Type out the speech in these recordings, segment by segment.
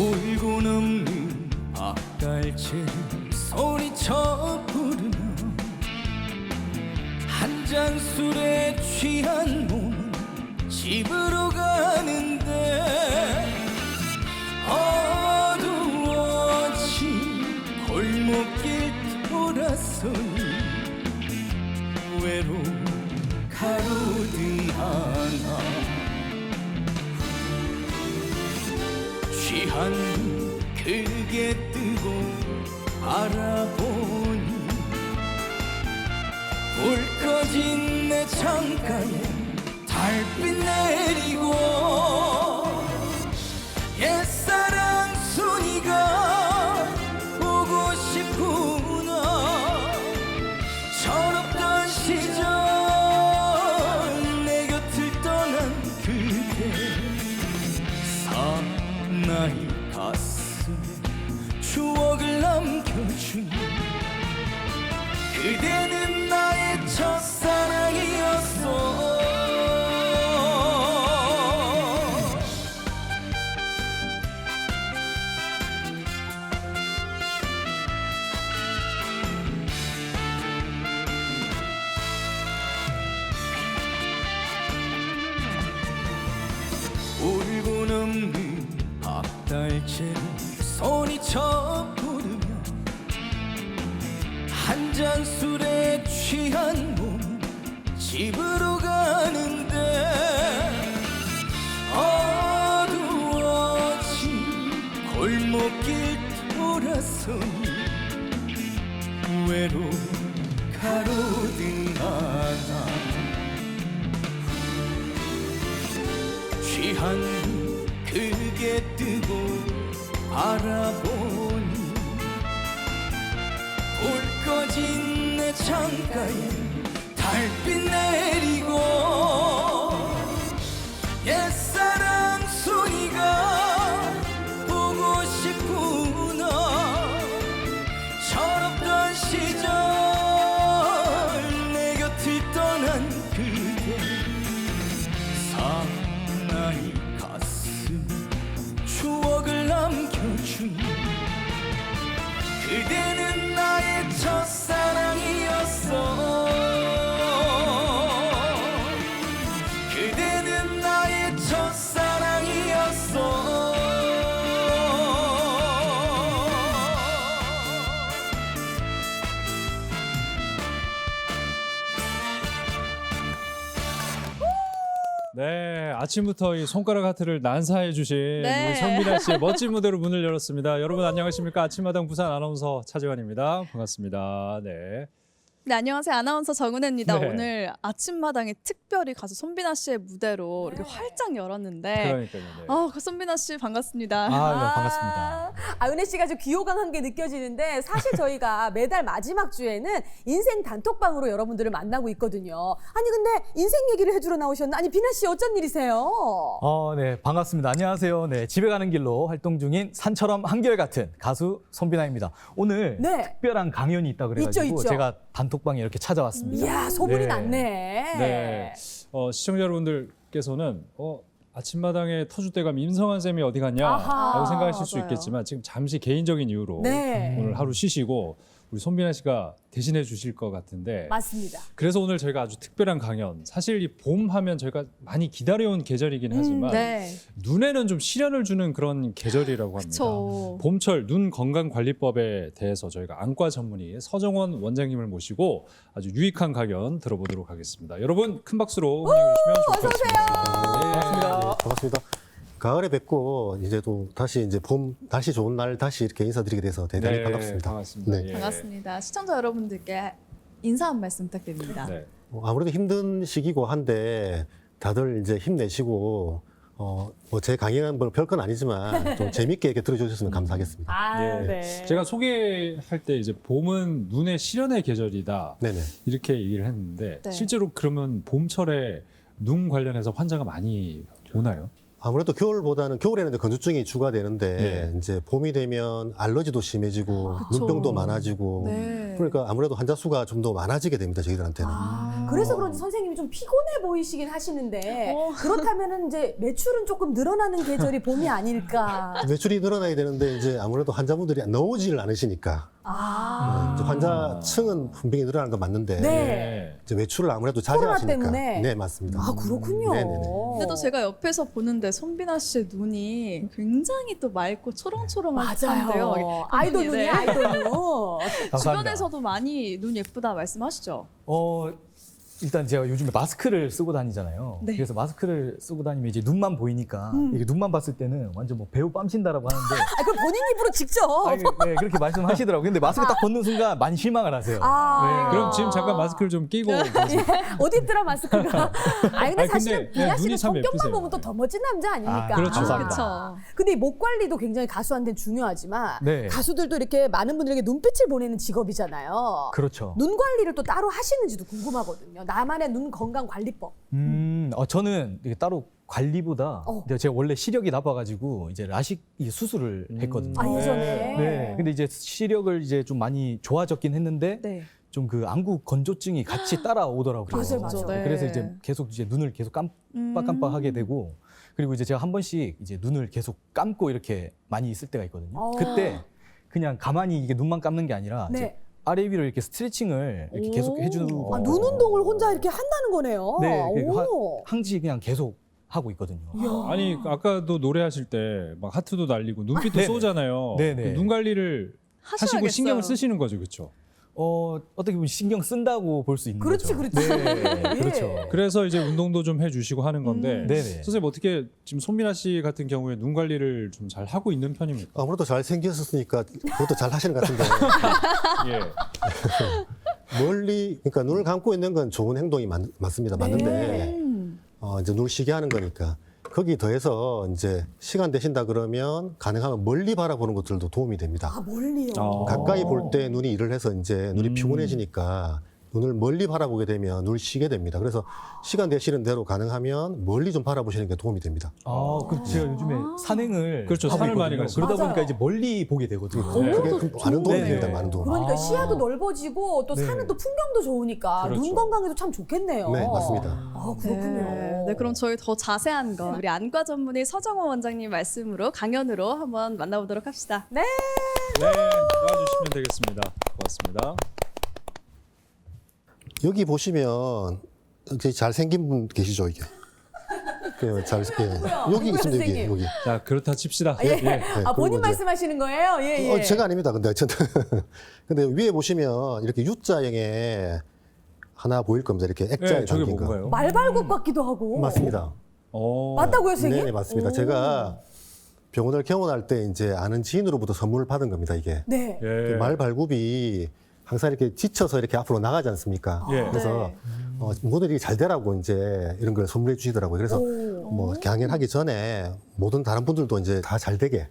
울고 넘는 앞달채를 소리쳐 부르며 한 잔 술에 취한 몸은 집으로 가는데 어두워진 골목길 돌아서니 외로운 가로등 하나 취한 눈 크게 뜨고 바라보니 불 꺼진 내 창가에 달빛 내리고 옛사랑 순이가 보고 싶구나. 철없던 시절 내 곁을 떠난 그대 사나이 가슴에 추억을 남겨준 그대는 나의 첫사랑이었어. 울고 넘는 앞달채를 소리쳐 부르며 한 잔 술에 취한 몸은 집으로 가는데 어두워진 골목길 돌아서니 외로운 가로등 하나 취한 눈 크게 뜨고 바라보니 불 꺼진 내 창가에 달빛 내리고 옛사랑 순이가 보고 싶구나. 철없던 시절 내 곁을 떠난 그대 사나이 가슴 추억을 남겨준 그대는 나의 첫사랑이었어. 그대는 나의 첫사랑이었어. 네, 아침부터 이 손가락 하트를 난사해 주신 네. 우리 선미나 씨의 멋진 무대로 문을 열었습니다. 여러분 안녕하십니까? 아침마당 부산 아나운서 차재환입니다. 반갑습니다. 네. 네, 안녕하세요. 아나운서 정은혜입니다. 네. 오늘 아침마당에 특별히 가수 손비나 씨의 무대로 이렇게 활짝 열었는데 그러니까요. 네. 그 손비나 씨 반갑습니다. 네, 반갑습니다. 은혜 씨가 좀 귀호강한 게 느껴지는데 사실 저희가 매달 마지막 주에는 인생 단톡방으로 여러분들을 만나고 있거든요. 아니 근데 인생 얘기를 해주러 나오셨나? 아니 비나 씨 어쩐 일이세요? 네, 반갑습니다. 안녕하세요. 네, 집에 가는 길로 활동 중인 산처럼 한결같은 가수 손비나입니다. 오늘 네. 특별한 강연이 있다 그래가지고 있죠. 제가 단톡방에 이렇게 찾아왔습니다. 이야 소문이 네. 났네. 네. 시청자 여러분들께서는 아침마당에 터줏대감 임성환 쌤이 어디 갔냐라고 아하, 생각하실 수 맞아요. 있겠지만 지금 잠시 개인적인 이유로 네. 오늘 하루 쉬시고 우리 손비나 씨가 대신해 주실 것 같은데 맞습니다. 그래서 오늘 저희가 아주 특별한 강연, 사실 이 봄 하면 저희가 많이 기다려온 계절이긴 하지만 네. 눈에는 좀 시련을 주는 그런 계절이라고 합니다. 그렇죠. 봄철 눈 건강 관리법에 대해서 저희가 안과 전문의 서정원 원장님을 모시고 아주 유익한 강연 들어보도록 하겠습니다. 여러분 큰 박수로 환영해 주시면 좋을 것 같습니다. 반갑습니다. 반갑습니다. 가을에 뵙고 이제 또 다시 이제 봄 날씨 좋은 날 다시 이렇게 인사드리게 돼서 대단히 반갑습니다. 반갑습니다. 네. 예. 반갑습니다. 시청자 여러분들께 인사 한 말씀 부탁드립니다. 네. 아무래도 힘든 시기고 한데 다들 이제 힘내시고 뭐 제 강의는 뭐 별건 아니지만 좀 재밌게 이렇게 들어주셨으면 감사하겠습니다. 예. 네. 제가 소개할 때 이제 봄은 눈의 시련의 계절이다 네네. 이렇게 얘기를 했는데 네. 실제로 그러면 봄철에 눈 관련해서 환자가 많이 오나요? 아무래도 겨울보다는 겨울에는 이제 건조증이 추가되는데 네. 이제 봄이 되면 알러지도 심해지고 눈병도 많아지고 네. 그러니까 아무래도 환자 수가 좀 더 많아지게 됩니다 저희들한테는. 그래서 그런지 선생님이 좀 피곤해 보이시긴 하시는데 그렇다면은 이제 매출은 조금 늘어나는 계절이 봄이 아닐까. 매출이 늘어나야 되는데 이제 아무래도 환자분들이 나오지를 않으시니까 이제 환자층은 분명히 늘어나는 건 맞는데 네. 이제 외출을 아무래도 코로나 자제하시니까. 때문에? 네, 맞습니다. 아, 그렇군요. 네네네. 근데 또 제가 옆에서 보는데 손비나 씨의 눈이 굉장히 또 맑고 초롱초롱한데요. 맞아요. 아이돌 눈이 아이돌 눈. 감사합니다. 주변에서도 많이 눈 예쁘다 말씀하시죠? 일단 제가 요즘에 마스크를 쓰고 다니잖아요. 네. 그래서 마스크를 쓰고 다니면 이제 눈만 보이니까 이게 눈만 봤을 때는 완전 뭐 배우 뺨친다라고 하는데 아, 그럼 본인 입으로 직접. 네, 그렇게 말씀하시더라고요. 근데 마스크 딱 벗는 순간 많이 실망을 하세요. 아. 그럼 지금 잠깐 마스크를 좀 끼고 가세요. 어디 있더라 마스크가. 아니 근데 아니, 사실은 근데 비나 씨는 눈이 참 성격만 예쁘세요. 보면 또 더 멋진 남자 아닙니까? 아, 그렇죠. 감사합니다. 그렇죠. 근데 이 목 관리도 굉장히 가수한테는 중요하지만 네. 가수들도 이렇게 많은 분들에게 눈빛을 보내는 직업이잖아요. 그렇죠. 눈 관리를 또 따로 하시는지도 궁금하거든요. 나만의 눈 건강 관리법. 저는 이게 따로 관리보다 어. 제가 원래 시력이 나빠가지고 이제 라식 수술을 했거든요. 아, 예전에. 네. 근데 이제 시력을 이제 좀 많이 좋아졌긴 했는데 네. 좀 그 안구 건조증이 같이 따라오더라고요. 맞아요, 맞아요. 네. 그래서 이제 계속 이제 눈을 계속 깜빡깜빡하게 되고 그리고 이제 제가 한 번씩 이제 눈을 계속 감고 이렇게 많이 있을 때가 있거든요. 어. 그때 그냥 가만히 이게 눈만 감는 게 아니라 네. 이제 아래 위로 이렇게 스트레칭을 이렇게 계속 해주고 아, 눈 운동을 혼자 이렇게 한다는 거네요. 네, 오. 항시 그냥 계속 하고 있거든요. 아니 아까도 노래하실 때 막 하트도 날리고 눈빛도 네네. 쏘잖아요. 네네. 눈 관리를 하시고 하셔야겠어요. 신경을 쓰시는 거죠, 그렇죠? 어떻게 보면 신경 쓴다고 볼 수 있는 그렇지, 거죠. 그렇지. 네, 예. 그렇죠. 그래서 이제 운동도 좀 해주시고 하는 건데 네네. 선생님 어떻게 지금 손민아 씨 같은 경우에 눈 관리를 좀 잘 하고 있는 편입니까? 아무래도 잘 생겼었으니까 그것도 잘 하시는 것 같은데 예. 멀리 그러니까 눈을 감고 있는 건 좋은 행동이 맞습니다. 맞는데 이제 눈을 쉬게 하는 거니까 거기 더해서 이제 시간 되신다 그러면 가능하면 멀리 바라보는 것들도 도움이 됩니다. 아, 멀리요. 가까이 볼 때 눈이 일을 해서 이제 눈이 피곤해지니까 눈을 멀리 바라보게 되면 눈을 쉬게 됩니다. 그래서 시간 되시는 대로 가능하면 멀리 좀 바라보시는 게 도움이 됩니다. 제가 요즘에 산행을 그렇죠. 하고 산을 많이 있거든요. 가시죠. 그러다 맞아요. 보니까 이제 멀리 보게 되거든요. 그게 많은 도움이 네. 됩니다. 많은 도움. 그러니까 시야도 넓어지고 또 네. 사는 또 풍경도 좋으니까 그렇죠. 눈 건강에도 참 좋겠네요. 네, 맞습니다. 아, 그렇군요. 네, 그럼 저희 더 자세한 거 우리 안과 전문의 서정원 원장님 말씀으로 강연으로 한번 만나보도록 합시다. 네, 나와주시면 되겠습니다. 고맙습니다. 여기 보시면 이렇게 잘생긴 분 계시죠, 이게. 여기 있습니다, 여기. 여기. 자, 그렇다 칩시다. 예. 예. 아, 본인 그리고 이제- 말씀하시는 거예요? 예, 예. 제가 아닙니다, 근데. 근데 위에 보시면 이렇게 U자형에 하나 보일 겁니다. 이렇게 액자에 네, 저게 담긴 거. 뭔가요? 말발굽 같기도 하고. 맞습니다. 맞다고요, 선생님? 네, 맞습니다. 제가 병원을 개원할 때 이제 아는 지인으로부터 선물을 받은 겁니다, 이게. 네. 예. 말 발굽이 항상 이렇게 지쳐서 이렇게 앞으로 나가지 않습니까? 예. 그래서 모델이 잘 되라고 이제 이런 걸 선물해 주시더라고요. 그래서 뭐 강연하기 전에 모든 다른 분들도 이제 다 잘 되게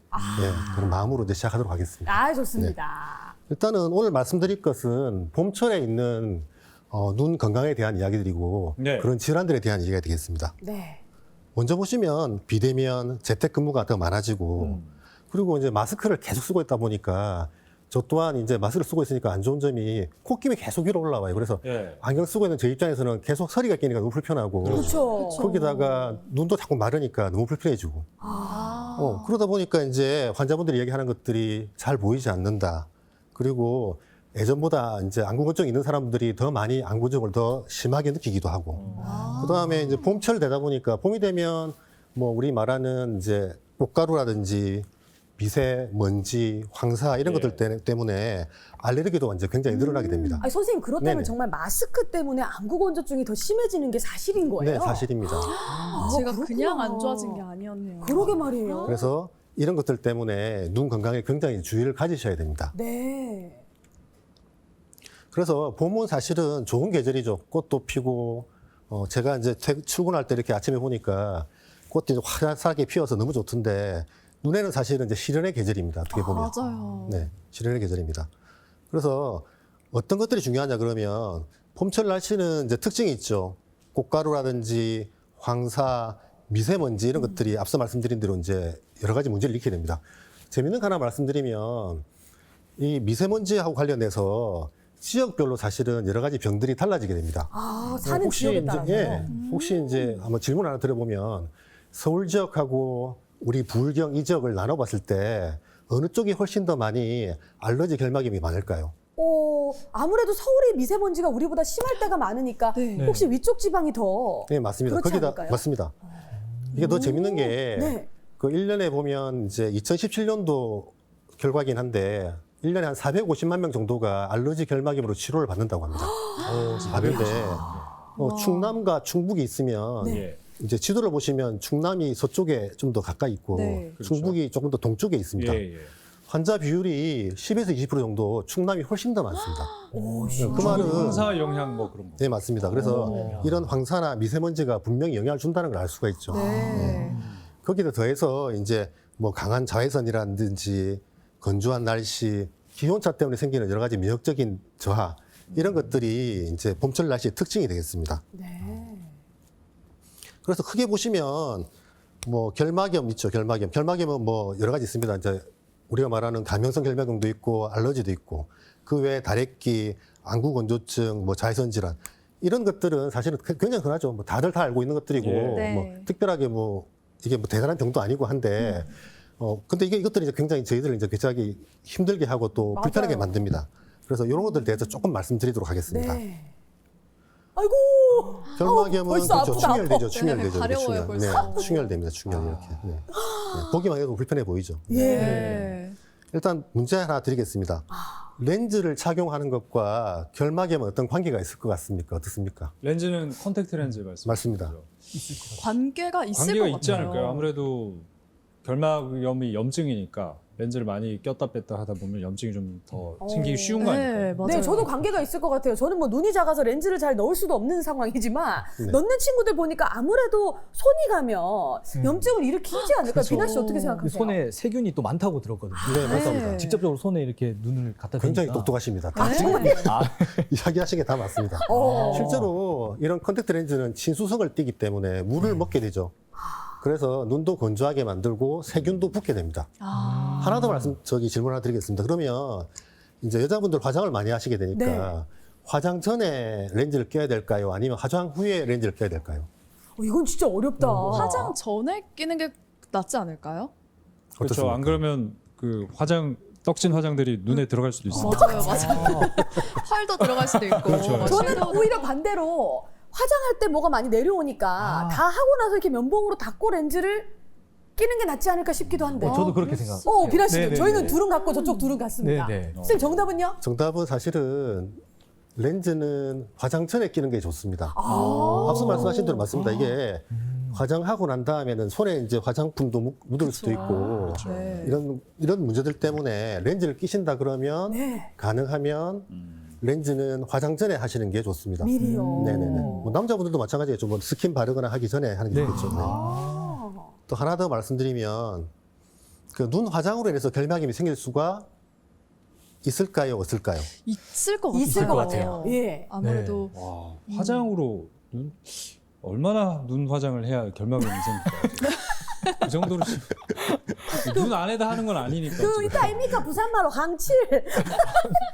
그런 마음으로 이제 시작하도록 하겠습니다. 아, 좋습니다. 일단은 오늘 말씀드릴 것은 봄철에 있는 눈 건강에 대한 이야기들이고 네. 그런 질환들에 대한 얘기가 되겠습니다. 네. 먼저 보시면 비대면, 재택근무가 더 많아지고 그리고 이제 마스크를 계속 쓰고 있다 보니까 저 또한 이제 마스크를 쓰고 있으니까 안 좋은 점이 콧김이 계속 위로 올라와요. 그래서 예. 안경 쓰고 있는 제 입장에서는 계속 서리가 끼니까 너무 불편하고 그렇죠. 거기다가 눈도 자꾸 마르니까 너무 불편해지고 그러다 보니까 이제 환자분들이 얘기하는 것들이 잘 보이지 않는다. 그리고 예전보다 이제 안구건증 있는 사람들이 더 많이 안구건증을 더 심하게 느끼기도 하고 그다음에 이제 봄철 되다 보니까 봄이 되면 뭐 우리 말하는 이제 꽃가루라든지 미세먼지, 황사 이런 예. 것들 때문에 알레르기도 이제 굉장히 늘어나게 됩니다. 아니, 선생님, 그렇다면 네네. 정말 마스크 때문에 안구 건조증이 더 심해지는 게 사실인 거예요? 네, 사실입니다. 제가 그렇구나. 그냥 안 좋아진 게 아니었네요. 그러게 말이에요. 그래서 이런 것들 때문에 눈 건강에 굉장히 주의를 가지셔야 됩니다. 네. 그래서 봄은 사실은 좋은 계절이죠. 꽃도 피고, 제가 이제 출근할 때 이렇게 아침에 보니까 꽃이 화사하게 피어서 너무 좋던데, 눈에는 사실은 이제 실현의 계절입니다. 어떻게 보면. 맞아요. 네, 실현의 계절입니다. 그래서 어떤 것들이 중요하냐 그러면, 봄철 날씨는 이제 특징이 있죠. 꽃가루라든지 황사, 미세먼지 이런 것들이 앞서 말씀드린 대로 이제 여러 가지 문제를 일으키게 됩니다. 재밌는 거 하나 말씀드리면, 이 미세먼지하고 관련해서 지역별로 사실은 여러 가지 병들이 달라지게 됩니다. 아, 사는 지역에 이제, 따라서. 예, 혹시 이제 한번 질문 하나 드려보면 서울 지역하고 우리 부울경 이 지역을 나눠봤을 때 어느 쪽이 훨씬 더 많이 알러지 결막염이 많을까요? 아무래도 서울이 미세먼지가 우리보다 심할 때가 많으니까 네. 혹시 위쪽 지방이 더 네, 맞습니다. 그렇지 거기다 않을까요? 맞습니다. 이게 더 재밌는 게 네. 그 1년에 보면 이제 2017년도 결과긴 한데 1년에 한 450만 명 정도가 알러지 결막염으로 치료를 받는다고 합니다. 받는데 충남과 충북이 있으면 네. 예. 이제 지도를 보시면 충남이 서쪽에 좀 더 가까이 있고 네. 그렇죠. 충북이 조금 더 동쪽에 있습니다. 예, 예. 환자 비율이 10에서 20% 정도 충남이 훨씬 더 많습니다. 오, 그 말은 황사 영향 뭐 그런 거. 네, 맞습니다. 그래서 이런 황사나 미세먼지가 분명히 영향을 준다는 걸 알 수가 있죠. 네. 거기에 더해서 이제 뭐 강한 자외선이라든지 건조한 날씨, 기온차 때문에 생기는 여러 가지 면역적인 저하 이런 것들이 이제 봄철 날씨의 특징이 되겠습니다. 네. 그래서 크게 보시면 뭐 결막염 있죠, 결막염. 결막염은 뭐 여러 가지 있습니다. 이제 우리가 말하는 감염성 결막염도 있고 알러지도 있고 그 외에 다래끼, 안구 건조증, 뭐 자외선 질환 이런 것들은 사실은 굉장히 흔하죠. 뭐 다들 다 알고 있는 것들이고 네. 뭐 특별하게 뭐 이게 뭐 대단한 병도 아니고 한데 근데 이것들이 이제 굉장히 저희들을 이제 개척하기 힘들게 하고 또 맞아요. 불편하게 만듭니다. 그래서 이런 것들에 대해서 조금 말씀드리도록 하겠습니다. 네. 아이고. 결막염은 벌써 그렇죠. 아프다, 충혈되죠. 아파. 충혈되죠. 네, 가려워요, 충혈. 벌써. 네, 충혈됩니다. 충혈 이렇게. 네. 네. 보기만 해도 불편해 보이죠. 예. 네. 일단 문제 하나 드리겠습니다. 렌즈를 착용하는 것과 결막염은 어떤 관계가 있을 것 같습니까? 어떻습니까? 렌즈는 컨택트 렌즈 말씀. 맞습니다. 관계가 있을 관계가 것 있지 같아요. 않을까요? 아무래도 결막염이 염증이니까 렌즈를 많이 꼈다 뺐다 하다 보면 염증이 좀 더 생기기 쉬운 거 네, 아닐까요? 맞아요. 네, 저도 관계가 있을 것 같아요. 저는 뭐 눈이 작아서 렌즈를 잘 넣을 수도 없는 상황이지만 네. 넣는 친구들 보니까 아무래도 손이 가면 염증을 일으키지 않을까요? 그렇죠. 비나 씨 어떻게 그 생각하세요? 손에 세균이 또 많다고 들었거든요. 네, 맞습니다. 네. 직접적으로 손에 이렇게 눈을 갖다 대니까 굉장히 똑똑하십니다. 다 네. 지금 아, 이야기하신 게 다 맞습니다. 실제로 이런 컨택트 렌즈는 친수성을 띠기 때문에 물을 먹게 되죠. 그래서 눈도 건조하게 만들고 세균도 붙게 됩니다. 아. 하나 더 질문 하나 드리겠습니다. 그러면 이제 여자분들 화장을 많이 하시게 되니까 네. 화장 전에 렌즈를 껴야 될까요? 아니면 화장 후에 렌즈를 껴야 될까요? 이건 진짜 어렵다. 화장 전에 끼는 게 낫지 않을까요? 그렇죠. 어떻습니까? 안 그러면 그 떡진 화장들이 눈에 들어갈 수도 있어요. 맞아요. 펄도 들어갈 수도 있고. 그렇죠. 뭐 저는 섀도우도 오히려 반대로 화장할 때 뭐가 많이 내려오니까 다 하고 나서 이렇게 면봉으로 닦고 렌즈를 끼는 게 낫지 않을까 싶기도 한데. 저도 그렇게 생각합니다. 비나 씨도 네네네. 저희는 둘은 같고 저쪽 둘은 같습니다. 네네. 선생님 정답은요? 정답은 사실은 렌즈는 화장 전에 끼는 게 좋습니다. 앞서 말씀하신 대로 맞습니다. 이게 화장하고 난 다음에는 손에 이제 화장품도 묻을 수도 있고 네. 이런 문제들 때문에 렌즈를 끼신다 그러면 네. 가능하면 렌즈는 화장 전에 하시는 게 좋습니다. 미리요. 네네네. 뭐 남자분들도 마찬가지겠죠. 뭐 스킨 바르거나 하기 전에 하는 게 네. 좋겠죠. 네. 또 하나 더 말씀드리면 그 눈 화장으로 인해서 결막염이 생길 수가 있을까요, 없을까요? 있을 것 같아요. 있을 것 같아요. 예. 아무래도 와, 화장으로 얼마나 눈 화장을 해야 결막염이 생길까요? 그 정도로 눈 안에다 하는 건 아니니까. 그 지금. 이따 아닙니까 부산말로 항칠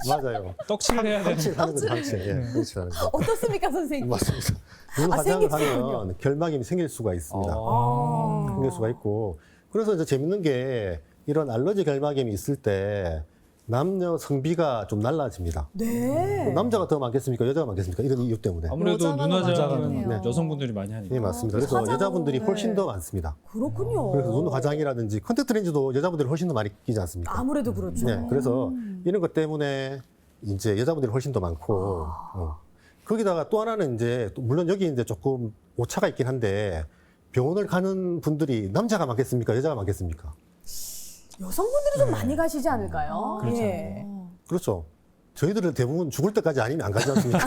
맞아요. 떡칠을 해야 되는 확실히 하는 거죠, 확실히. 예, 확실히 하는 거. 어떻습니까 선생님? 맞습니다. 눈 아, 화장을 생기시군요. 하면 결막염이 생길 수가 있습니다. 아. 생길 수가 있고. 그래서 이제 재밌는 게 이런 알러지 결막염이 있을 때 남녀 성비가 좀 달라집니다. 네. 남자가 더 많겠습니까? 여자가 많겠습니까? 이런 이유 때문에. 아무래도 여자가 눈 화장은 많네요. 여성분들이 많이 하니까. 네, 맞습니다. 그래서 화장은, 여자분들이 훨씬 네. 더 많습니다. 그렇군요. 그래서 눈 화장이라든지 컨택트 렌즈도 여자분들이 훨씬 더 많이 끼지 않습니까? 아무래도 그렇죠. 네, 그래서 이런 것 때문에 이제 여자분들이 훨씬 더 많고, 거기다가 또 하나는 이제, 물론 여기 이제 조금 오차가 있긴 한데, 병원을 가는 분들이 남자가 많겠습니까? 여자가 많겠습니까? 여성분들이 좀 많이 가시지 않을까요? 그렇죠. 예. 그렇죠. 저희들은 대부분 죽을 때까지 아니면 안 가지 않습니까?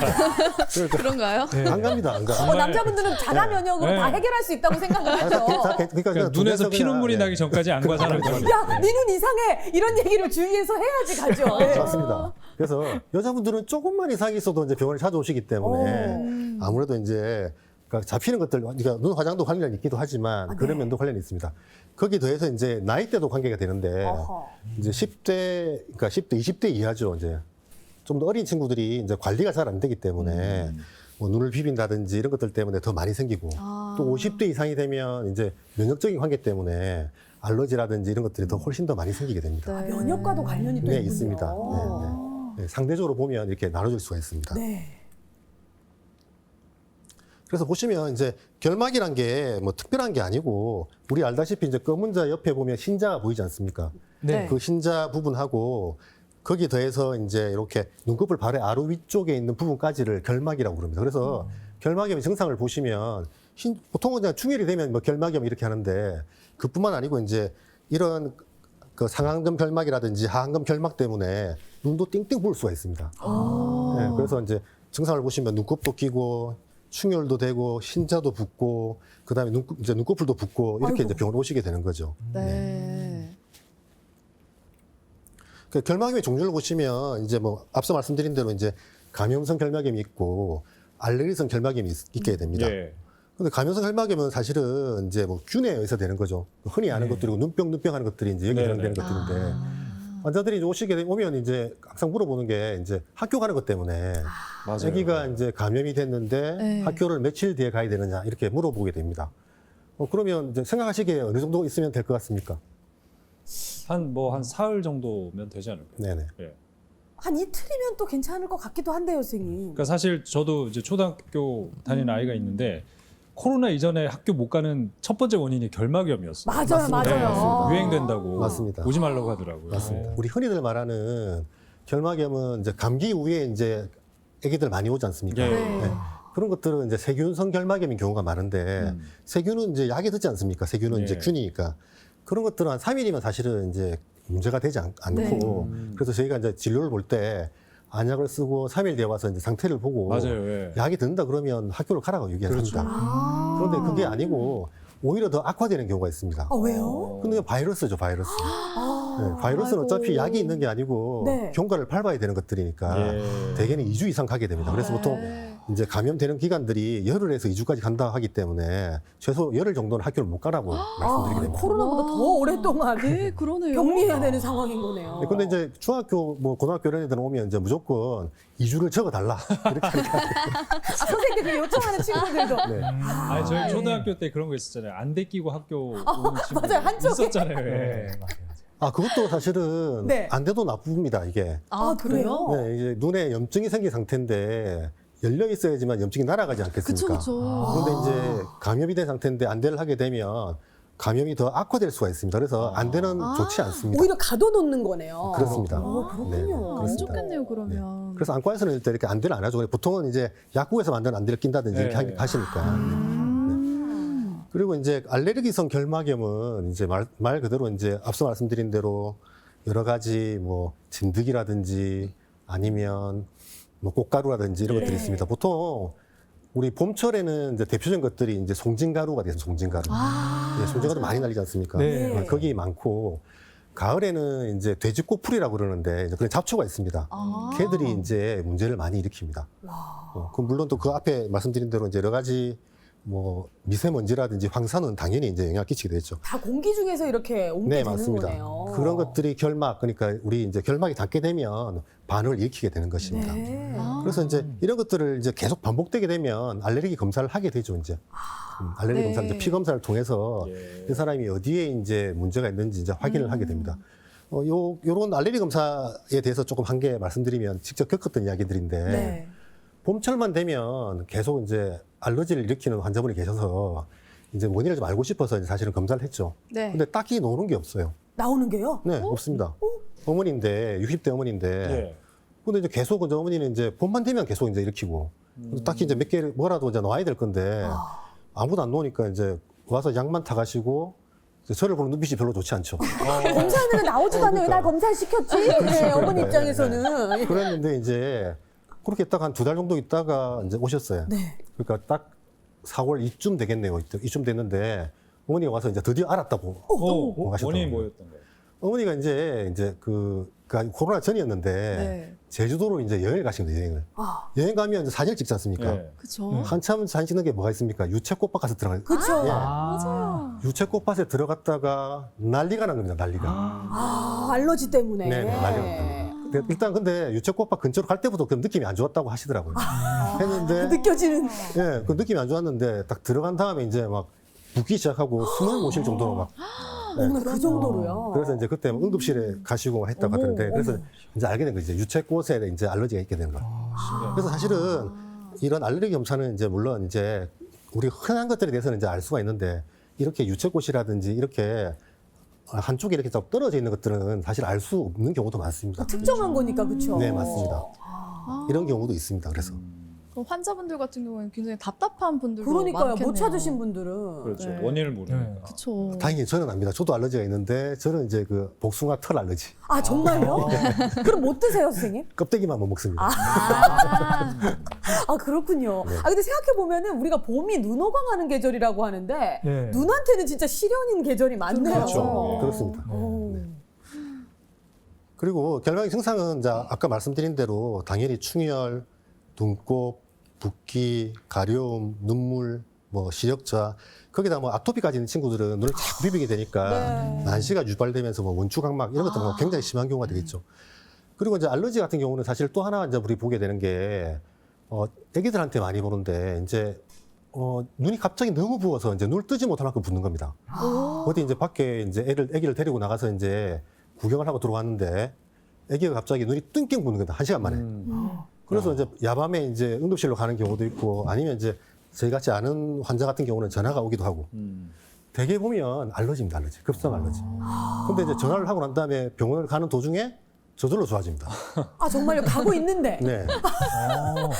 그러니까 그런가요? 안 갑니다, 안 가. 남자분들은 자가 면역으로 네. 다 해결할 수 있다고 생각을 하죠. 그러니까 그러니까 눈에서 피눈물이 나기 전까지 안 가잖아요. 야, 네 눈 이상해. 이런 얘기를 주위에서 해야지 가죠. 네, 맞습니다. 그래서 여자분들은 조금만 이상이 있어도 이제 병원에 찾아오시기 때문에 아무래도 이제 그러니까 잡히는 것들, 그러니까 눈 화장도 관련이 있기도 하지만 그런 면도 관련이 있습니다. 거기에 더해서 이제 나이대도 관계가 되는데 어허. 이제 10대, 그러니까 10대, 20대 이하죠, 이제. 좀 더 어린 친구들이 이제 관리가 잘 안 되기 때문에 뭐 눈을 비빈다든지 이런 것들 때문에 더 많이 생기고 또 50대 이상이 되면 이제 면역적인 관계 때문에 알러지라든지 이런 것들이 더 훨씬 더 많이 생기게 됩니다. 네. 면역과도 관련이 또 네, 있군요. 있습니다. 네. 상대적으로 보면 이렇게 나눠질 수가 있습니다. 네. 그래서 보시면 이제 결막이란 게 뭐 특별한 게 아니고 우리 알다시피 이제 검은 자 옆에 보면 흰자가 보이지 않습니까? 네. 그 흰자 부분하고 거기 더해서 이제 이렇게 눈꺼풀 바로 아래 위쪽에 있는 부분까지를 결막이라고 그럽니다. 그래서 결막염 증상을 보시면 보통은 그냥 충혈이 되면 뭐 결막염 이렇게 하는데 그뿐만 아니고 이제 이런 그 상안검 결막이라든지 하안검 결막 때문에 눈도 띵띵 부을 수가 있습니다. 네, 그래서 이제 증상을 보시면 눈곱도 끼고 충혈도 되고 흰자도 붓고 그다음에 이제 눈꺼풀도 붓고 이렇게 아이고. 이제 병원 오시게 되는 거죠. 네. 그 결막염의 종류를 보시면 이제 뭐 앞서 말씀드린 대로 이제 감염성 결막염이 있고 알레르기성 결막염이 있게 됩니다. 예. 근데 감염성 결막염은 사실은 이제 뭐 균에 의해서 되는 거죠. 흔히 아는 것들이고 눈병 하는 것들이 이제 여기 네, 해당되는 네. 것들인데 환자들이 이제 오면 이제 항상 물어보는 게 이제 학교 가는 것 때문에 맞아요. 아기가 이제 감염이 됐는데 네. 학교를 며칠 뒤에 가야 되느냐 이렇게 물어보게 됩니다. 그러면 이제 생각하시기에 어느 정도 있으면 될 것 같습니까? 한 사흘 정도면 되지 않을까요? 네네. 예. 한 이틀이면 또 괜찮을 것 같기도 한데요, 선생님. 그러니까 사실 저도 이제 초등학교 다니는 아이가 있는데 코로나 이전에 학교 못 가는 첫 번째 원인이 결막염이었어요. 맞아요, 맞아요. 맞습니다. 유행된다고 맞습니다. 오지 말라고 하더라고요. 맞습니다. 우리 흔히들 말하는 결막염은 이제 감기 이후에 이제 아기들 많이 오지 않습니까? 예. 네. 그런 것들은 이제 세균성 결막염인 경우가 많은데 세균은 이제 약에 듣지 않습니까? 세균은 예. 이제 균이니까 그런 것들은 한 3일이면 사실은 이제 문제가 되지 않고 그래서 저희가 이제 진료를 볼 때 안약을 쓰고 3일 뒤에 와서 이제 상태를 보고 맞아요. 예. 약이 든다 그러면 학교를 가라고 얘기를 그렇죠. 합니다. 그런데 그게 아니고 오히려 더 악화되는 경우가 있습니다. 아, 왜요? 근데 바이러스죠, 바이러스. 네, 바이러스는 아이고. 어차피 약이 있는 게 아니고 네. 경과를 밟아야 되는 것들이니까 예. 대개는 2주 이상 가게 됩니다. 그래서 보통 이제 감염되는 기간들이 열흘에서 2주까지 간다 하기 때문에 최소 열흘 정도는 학교를 못 가라고 말씀드리게 됩니다. 코로나보다 더 오랫동안 네, 그러네요. 격리해야 되는 상황인 거네요. 네, 근데 이제 중학교, 뭐 고등학교 이런 애들 오면 이제 무조건 2주를 적어달라. 이렇게 하니까. 선생님들이 요청하는 친구들도. 네. 아니 저희 초등학교 때 그런 거 있었잖아요. 안대 끼고 학교 오는 친구 맞아요. 한쪽에. 있었잖아요. 예. 네, 맞아요. 그것도 사실은 네. 안 돼도 나쁩니다, 이게. 아, 그래요? 네, 이제 눈에 염증이 생긴 상태인데 열려 있어야지만 염증이 날아가지 그쵸, 않겠습니까? 그쵸. 그런데 이제 감염이 된 상태인데 안대를 하게 되면 감염이 더 악화될 수가 있습니다. 그래서 안대는 좋지 않습니다. 오히려 가둬놓는 거네요. 그렇습니다. 그렇군요. 네, 안 그렇습니다. 좋겠네요, 그러면. 그래서 안과에서는 일단 이렇게 안대를 안 하죠. 보통은 이제 약국에서 만든 안대를 낀다든지 네. 이렇게 하시니까. 그리고 이제 알레르기성 결막염은 이제 말 그대로 이제 앞서 말씀드린 대로 여러 가지 뭐 진드기라든지 아니면 뭐 꽃가루라든지 이런 것들이 있습니다. 보통 우리 봄철에는 이제 대표적인 것들이 이제 송진가루가 돼서 송진가루. 예, 송진가루 많이 날리지 않습니까? 네. 예, 거기 많고 가을에는 이제 돼지꽃풀이라고 그러는데 이제 그런 잡초가 있습니다. 걔들이 이제 문제를 많이 일으킵니다. 그 물론 또 그 앞에 말씀드린 대로 이제 여러 가지 뭐 미세먼지라든지 황사는 당연히 이제 영향을 끼치게 되죠. 다 공기 중에서 이렇게 옮게 네, 되는 맞습니다. 거네요. 그런 것들이 결막, 그러니까 우리 이제 결막이 닿게 되면 반응을 일으키게 되는 것입니다. 네. 그래서 이제 이런 것들을 이제 계속 반복되게 되면 알레르기 검사를 하게 되죠, 이제. 알레르기 네. 검사를 이제 피 검사를 통해서 예. 이 사람이 어디에 이제 문제가 있는지 이제 확인을 하게 됩니다. 요런 알레르기 검사에 대해서 조금 한 개 말씀드리면 직접 겪었던 이야기들인데 네. 봄철만 되면 계속 이제 알러지를 일으키는 환자분이 계셔서 이제 원인을 좀 알고 싶어서 이제 사실은 검사를 했죠. 네. 근데 딱히 노는 게 없어요. 나오는 게요? 네, 없습니다. 어머니인데 60대 어머니인데 예. 근데 이제 계속 이제 어머니는 이제 봄만 되면 계속 이제 일으키고 딱히 이제 몇 개 뭐라도 이제 놔야 될 건데 아무도 안 놓으니까 이제 와서 약만 타가시고 이제 저를 보는 눈빛이 별로 좋지 않죠. 검사하는 나오지도 않는데 왜 날 검사를 시켰지? 네, 어머니 네, 입장에서는. 그랬는데 이제 그렇게 딱 한 2달 정도 있다가 이제 오셨어요. 네. 그러니까 딱 4월 이쯤 되겠네요. 이쯤 됐는데 어머니가 와서 이제 드디어 알았다고. 하셨더라고요. 원인이 뭐였던 거예요? 어머니가 이제 그러니까 코로나 전이었는데 네. 제주도로 이제 여행을 가신 거예요, 여행을. 네. 여행 가면 이제 사진을 찍지 않습니까? 예. 그쵸. 한참 사진 찍는 게 뭐가 있습니까? 유채꽃밭에 들어가. 그쵸. 예. 맞아요. 유채꽃밭에 들어갔다가 난리가 난 겁니다, 난리가. 알러지 때문에. 네, 난리가 난 겁니다. 일단 근데 유채꽃밭 근처로 갈 때부터 그 느낌이 안 좋았다고 하시더라고요. 했는데 느껴지는. 예, 그 느낌이 안 좋았는데 딱 들어간 다음에 이제 막 붓기 시작하고 숨을 못 쉴 정도로 막. 네. 어머나, 그 정도로요. 그래서 이제 그때 응급실에 가시고 했다고 어머, 하던데 그래서 어머. 이제 알게 된 거죠. 유채꽃에 이제 알러지가 있게 되는 거예요. 그래서 사실은 이런 알레르기 검사는 이제 물론 이제 우리 흔한 것들에 대해서는 이제 알 수가 있는데 이렇게 유채꽃이라든지 이렇게 한쪽에 이렇게 딱 떨어져 있는 것들은 사실 알 수 없는 경우도 많습니다. 특정한 거니까 그렇죠. 네, 맞습니다. 이런 경우도 있습니다. 그래서 그럼 환자분들 같은 경우에는 굉장히 답답한 분들도 그러니까요. 많겠네요. 못 찾으신 분들은. 그렇죠. 네. 원인을 모르니까. 네. 그쵸. 다행히 저는 압니다. 저도 알러지가 있는데 저는 이제 그 복숭아 털 알러지. 아, 정말요? 그럼 못 드세요, 선생님? 껍데기만 못 먹습니다. 아, 그렇군요. 네. 아, 근데 생각해보면은 우리가 봄이 눈호강하는 계절이라고 하는데 네. 눈한테는 진짜 시련인 계절이 많네요. 그렇죠. 그렇습니다. 오. 그리고 결막의 증상은 이제 아까 말씀드린 대로 당연히 충혈, 눈곱, 붓기, 가려움, 눈물, 뭐 시력저하, 거기다 뭐 아토피까지 있는 친구들은 눈을 자꾸 비비게 되니까 네. 난시가 유발되면서 뭐 원추각막 이런 것들은 굉장히 심한 경우가 되겠죠. 그리고 이제 알러지 같은 경우는 사실 또 하나 이제 우리 보게 되는 게 애기들한테 많이 보는데 이제 눈이 갑자기 너무 부어서 이제 눈을 뜨지 못할 만큼 붓는 겁니다. 어디 이제 밖에 이제 애기를 데리고 나가서 이제 구경을 하고 들어왔는데 애기가 갑자기 눈이 뜬king 부는 겁니다. 1시간 만에. 그래서 이제 야밤에 이제 응급실로 가는 경우도 있고 아니면 이제 저희 같이 아는 환자 같은 경우는 전화가 오기도 하고 대개 보면 알러지입니다. 알러지. 급성 알러지. 근데 이제 전화를 하고 난 다음에 병원을 가는 도중에 저절로 좋아집니다. 아, 정말요? 가고 있는데. 네.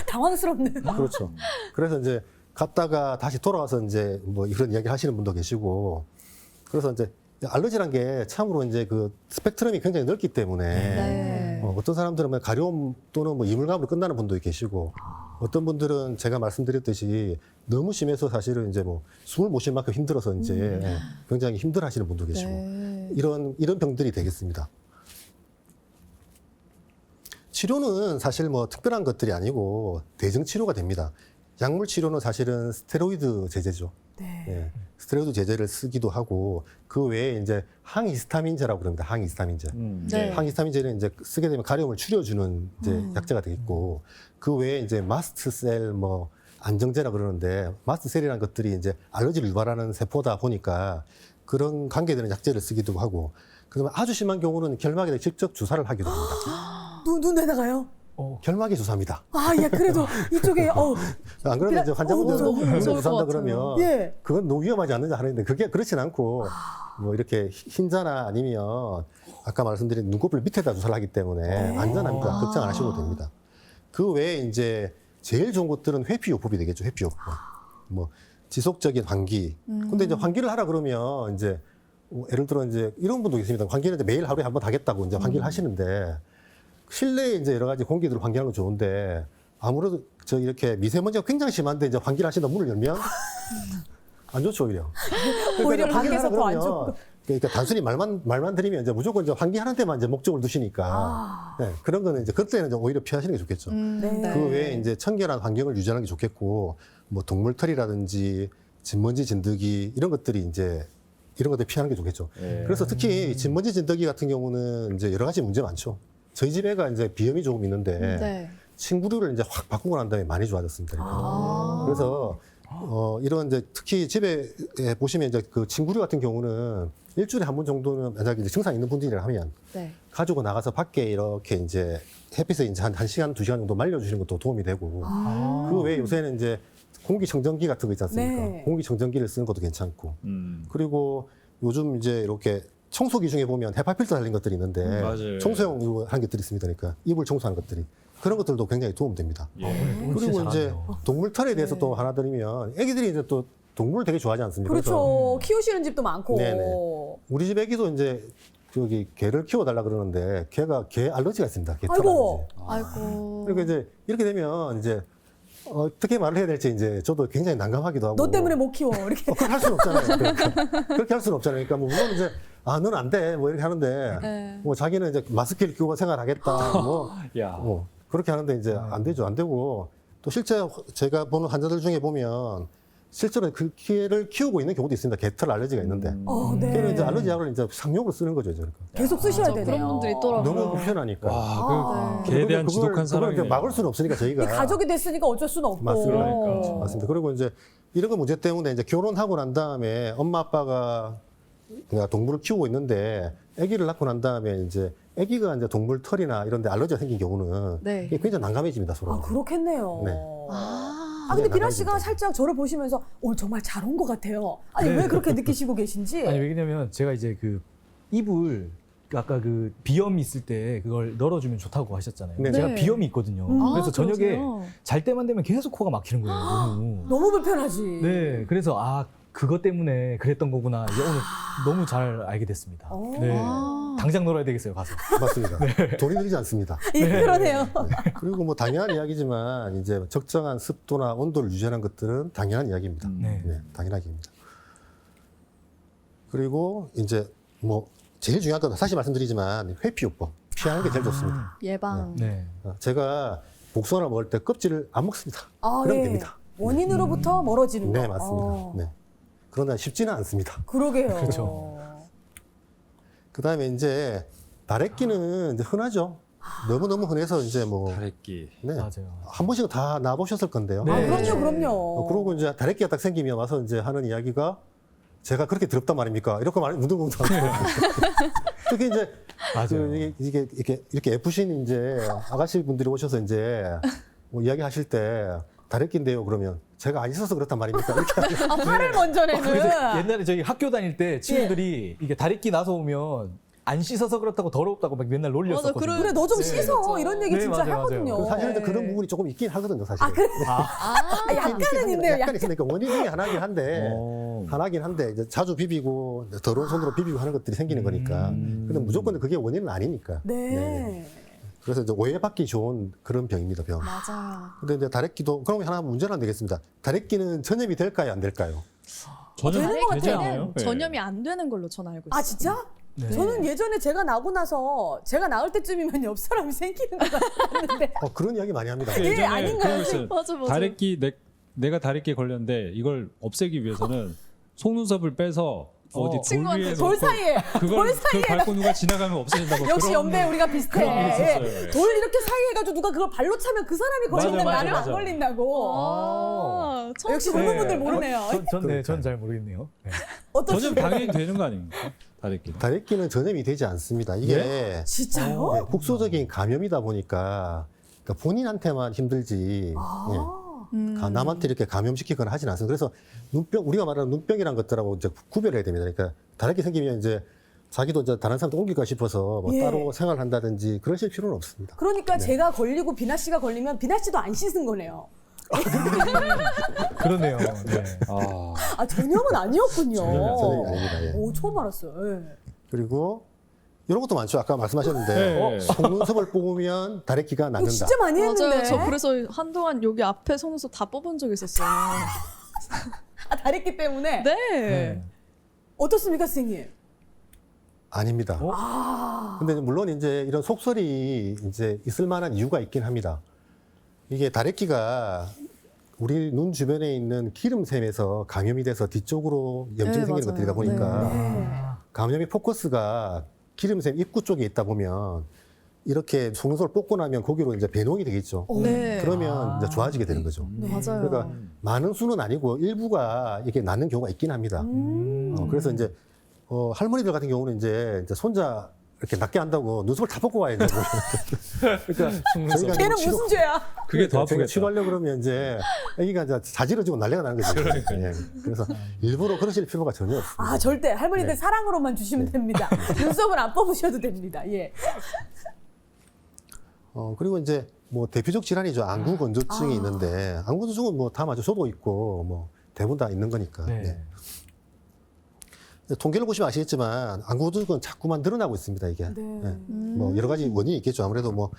당황스럽네. 그렇죠. 그래서 이제 갔다가 다시 돌아와서 이제 뭐 이런 이야기 하시는 분도 계시고 그래서 이제 알러지란 게 참으로 이제 그 스펙트럼이 굉장히 넓기 때문에 네. 어떤 사람들은 뭐 가려움 또는 뭐 이물감으로 끝나는 분도 계시고 어떤 분들은 제가 말씀드렸듯이 너무 심해서 사실은 이제 뭐 숨을 못 쉴 만큼 힘들어서 이제 굉장히 힘들어 하시는 분도 계시고 네. 이런 병들이 되겠습니다. 치료는 사실 뭐 특별한 것들이 아니고 대증 치료가 됩니다. 약물 치료는 사실은 스테로이드 제제죠. 네. 예, 스테로이드 제제를 쓰기도 하고 그 외에 이제 항히스타민제라고 그럽니다. 항히스타민제. 네. 항히스타민제는 이제 쓰게 되면 가려움을 줄여주는 이제 약제가 되겠고 그 외에 이제 마스트셀 뭐 안정제라 그러는데 마스트셀이라는 것들이 이제 알러지를 유발하는 세포다 보니까 그런 관계되는 약제를 쓰기도 하고 그다음에 아주 심한 경우는 결막에 직접 주사를 하기도 합니다. 눈에다가요? 결막에 주사입니다. 아, 예, 그래도 이쪽에, 안 그러면 이제 환자분들은 너무 무서울 것 주사한다 같아요. 그러면 예. 그건 너무 위험하지 않느냐 하는데 그게 그렇진 않고 뭐 이렇게 흰자나 아니면 아까 말씀드린 눈꺼풀 밑에다 주사를 하기 때문에 안전합니다. 걱정 안 하셔도 됩니다. 그 외에 이제 제일 좋은 것들은 회피요법이 되겠죠. 회피요법. 뭐 지속적인 환기. 근데 이제 환기를 하라 그러면 이제 예를 들어 이제 이런 분도 계십니다. 환기는 이제 매일 하루에 한 번 하겠다고 이제 환기를 하시는데 실내에 이제 여러 가지 공기들을 환기하는 건 좋은데 아무래도 저 이렇게 미세먼지가 굉장히 심한데 이제 환기를 하신다 문을 열면 안 좋죠 오히려. 오히려 그러니까 환기를 밖에서 하라 더안 그러면 좋고. 그러니까 단순히 말만 드리면 이제 무조건 이제 환기하는 데만 이제 목적을 두시니까 네, 그런 거는 이제 그때는 이제 오히려 피하시는 게 좋겠죠. 네. 그 외에 이제 청결한 환경을 유지하는 게 좋겠고 뭐 동물털이라든지 진먼지 진드기 이런 것들이 이제 이런 것들 피하는 게 좋겠죠. 그래서 특히 진먼지 진드기 같은 경우는 이제 여러 가지 문제 많죠. 저희 집 애가 이제 비염이 조금 있는데 네. 침구류를 이제 확 바꾸고 난 다음에 많이 좋아졌습니다. 그래서 이런 이제 특히 집에 보시면 이제 그 침구류 같은 경우는 일주일에 한 번 정도는 만약에 이제 증상 있는 분들이라 하면 네. 가지고 나가서 밖에 이렇게 이제 햇빛에 이제 한 1시간, 2시간 정도 말려주시는 것도 도움이 되고 그 외에 요새는 이제 공기청정기 같은 거 있지 않습니까? 네. 공기청정기를 쓰는 것도 괜찮고 그리고 요즘 이제 이렇게 청소기 중에 보면 헤파 필터 달린 것들이 있는데 맞아요. 청소용으로 하는 것들이 있습니다. 그러니까 이불 청소하는 것들이 그런 것들도 굉장히 도움됩니다. 그리고 이제 동물 털에 대해서 또 하나 드리면 애기들이 이제 또 동물을 되게 좋아하지 않습니까? 그렇죠. 키우시는 집도 많고. 네네. 우리 집 애기도 이제 저기 개를 키워달라 그러는데 걔가 개 알러지가 있습니다. 개털 아이고. 알러지. 아이고. 그러니까 이제 이렇게 되면 이제 어떻게 말을 해야 될지 이제 저도 굉장히 난감하기도 하고. 너 때문에 못 키워. 이렇게. 그렇게 할 수는 없잖아요. 그러니까. 그렇게 할 수는 없잖아요. 그러니까 뭐 물론 이제 넌 안 돼. 뭐 이렇게 하는데 네. 뭐 자기는 이제 마스크를 끼고 생활하겠다. 뭐 야. 그렇게 하는데 이제 안 되죠. 안 되고 또 실제 제가 보는 환자들 중에 보면 실제로 그 개를 키우고 있는 경우도 있습니다. 개털 알러지가 있는데. 네. 걔는 이제 알러지 약을 이제 상용으로 쓰는 거죠. 그러니까. 계속 쓰셔야 맞아, 되네요. 그런 분들이 있더라고요. 너무 불편하니까. 와, 그 개에 대한 지독한 사랑이 그걸 막을 수는 없으니까 저희가. 가족이 됐으니까 어쩔 수는 없고. 맞습니다. 맞습니다. 그리고 이제 이런 거 문제 때문에 이제 결혼하고 난 다음에 엄마 아빠가 그러니까 동물을 키우고 있는데 아기를 낳고 난 다음에 이제 아기가 이제 동물 털이나 이런 데 알러지가 생긴 경우는 네. 이게 굉장히 난감해집니다, 서로. 아, 그렇겠네요. 네. 근데 네, 비나 씨가 나가야 살짝 저를 보시면서 오늘 정말 잘 온 것 같아요. 아니 네. 왜 그렇게 느끼시고 계신지. 아니 왜냐면 제가 이제 그 이불 아까 그 비염 있을 때 그걸 널어주면 좋다고 하셨잖아요. 네. 제가 네. 비염이 있거든요. 아, 그래서 저녁에 그러세요? 잘 때만 되면 계속 코가 막히는 거예요. 너무. 너무 불편하지. 네, 그래서 아 그것 때문에 그랬던 거구나. 이제 오늘 너무 잘 알게 됐습니다. 네, 아. 당장 놀아야 되겠어요 가서. 맞습니다. 돈이 들지 않습니다. 예, 그러네요. 그리고 뭐 당연한 이야기지만 이제 적정한 습도나 온도를 유지하는 것들은 당연한 이야기입니다. 네. 당연한 이야기입니다. 그리고 이제 뭐 제일 중요한 건 사실 말씀드리지만 회피요법 피하는 게 제일 좋습니다. 예방. 네. 제가 복숭아를 먹을 때 껍질을 안 먹습니다. 아, 그러면 예. 됩니다. 원인으로부터 멀어지는 거. 네, 맞습니다. 네. 그러나 쉽지는 않습니다. 그러게요. 그렇죠. 그다음에 이제 다래끼는 이제 흔하죠. 너무너무 흔해서 이제 뭐 다래끼. 네. 맞아요. 한 번씩은 다 나보셨을 건데요. 네. 아, 그럼요, 그럼요. 그러고 이제 다래끼가 딱 생기면 와서 이제 하는 이야기가 제가 그렇게 더럽단 말입니까? 이렇게 말 묻어보면서 특히 이제 맞아요. 그 이렇게 예쁘신 이제 아가씨 분들이 오셔서 이제 뭐 이야기하실 때 다래끼인데요. 그러면 제가 안 있어서 그렇단 말입니까? 이렇게 하면 아, 화를 먼저 내는. 옛날에 저희 학교 다닐 때 친구들이 이게 다래끼 나서 오면 안 씻어서 그렇다고 더럽다고 막 맨날 놀렸었거든요. 맞아, 그래, 너 좀 네, 씻어. 그렇죠. 이런 얘기 네, 진짜 맞아요, 하거든요. 맞아요. 사실은 네. 그런 부분이 조금 있긴 하거든요. 사실. 아, 약간은 있네요. 약간 있으니까 원인 중에 하나긴 한데 오. 하나긴 한데 이제 자주 비비고 더러운 손으로 비비고 하는 것들이 생기는 거니까. 근데 무조건 그게 원인은 아니니까. 네. 그래서 이제 오해받기 좋은 그런 병입니다, 병. 맞아요. 근데 이제 다래끼도 그럼 하나 문제는 안 되겠습니다. 다래끼는 전염이 될까요, 안 될까요? 전염 되는 것 되지 같아요. 않아요? 네. 전염이 안 되는 걸로 전 알고 있어요. 아, 진짜? 네. 저는 예전에 제가 나고 나서 제가 나을 때쯤이면 옆 사람이 생기는 것 같았는데. 그런 이야기 많이 합니다. 그 예전에 아닌가요? 그런 거 있어요. 맞아, 맞아. 다래끼 내가 다래끼에 걸렸는데 이걸 없애기 위해서는 속눈썹을 빼서 어디 돌 친구한테 위에 돌 놓고 사이에. 그걸 밟고 누가 지나가면 없어진다고. 역시 그런- 연배 우리가 비슷해. 그런 게 있었어요. 예. 돌 이렇게 사이에 해가지고 누가 그걸 발로 차면 그 사람이 걸리는데 맞아, 나는 맞아. 안 걸린다고. 아, 처음 역시 들어요. 젊은 분들 모르네요. 전 잘 모르겠네요. 네. 어떠세요? 전염 당연히 되는 거 아닙니까? 다래끼. 다래끼는 전염이 되지 않습니다. 이게 진짜요? 네, 국소적인 감염이다 보니까 그러니까 본인한테만 힘들지 남한테 이렇게 감염시키거나 하진 않습니다. 그래서 눈병 우리가 말하는 눈병이란 것들하고 이제 구별해야 됩니다. 그러니까 다래끼 생기면 이제 자기도 이제 다른 사람도 옮길까 싶어서 뭐 예. 따로 생활한다든지 그러실 필요는 없습니다. 그러니까 제가 걸리고 비나 씨가 걸리면 비나 씨도 안 씻은 거네요. 그러네요. 네. 아, 아, 전염은 아니었군요. 전염이 아닙니다. 예. 오, 처음 알았어요. 예. 그리고 이런 것도 많죠. 아까 말씀하셨는데 네. 속눈썹을 뽑으면 다래끼가 이거 낫는다. 진짜 많이 했는데. 맞아요. 저 그래서 한동안 여기 앞에 속눈썹 다 뽑은 적 있었어요. 아, 다랬기 때문에. 네. 네. 어떻습니까, 선생님? 아닙니다. 근데 물론 이제 이런 속설이 이제 있을 만한 이유가 있긴 합니다. 이게 다래끼가 우리 눈 주변에 있는 기름샘에서 감염이 돼서 뒤쪽으로 염증이 네, 생기는 맞아요. 것들이다 보니까 네. 감염의 포커스가 기름샘 입구 쪽에 있다 보면 이렇게 속눈썹을 뽑고 나면 거기로 이제 배농이 되겠죠. 네. 그러면 이제 좋아지게 되는 거죠. 맞아요. 그러니까 많은 수는 아니고 일부가 이게 낫는 경우가 있긴 합니다. 그래서 이제 할머니들 같은 경우는 이제 손자 이렇게 낫게 한다고 눈썹을 다 뽑고 와야 되고. 그러니까 저희가 걔는 치료- 무슨 죄야? 그게 더 저희가 아프겠다. 치료하려고 그러면 이제 애기가 이제 자지러지고 난리가 나는 거죠. 예. 그래서 일부러 그러실 필요가 전혀 없습니다. 아, 절대. 할머니들 네. 사랑으로만 주시면 됩니다. 눈썹을 안 뽑으셔도 됩니다. 예. 그리고 이제 뭐 대표적 질환이죠. 안구 건조증이 있는데 안구 건조증은 뭐 다 맞아. 저도 있고 뭐 대부분 다 있는 거니까. 네. 네. 통계를 보시면 아시겠지만 안구 건조증은 자꾸만 늘어나고 있습니다. 이게. 네. 뭐 여러 가지 원인이 있겠죠. 아무래도 뭐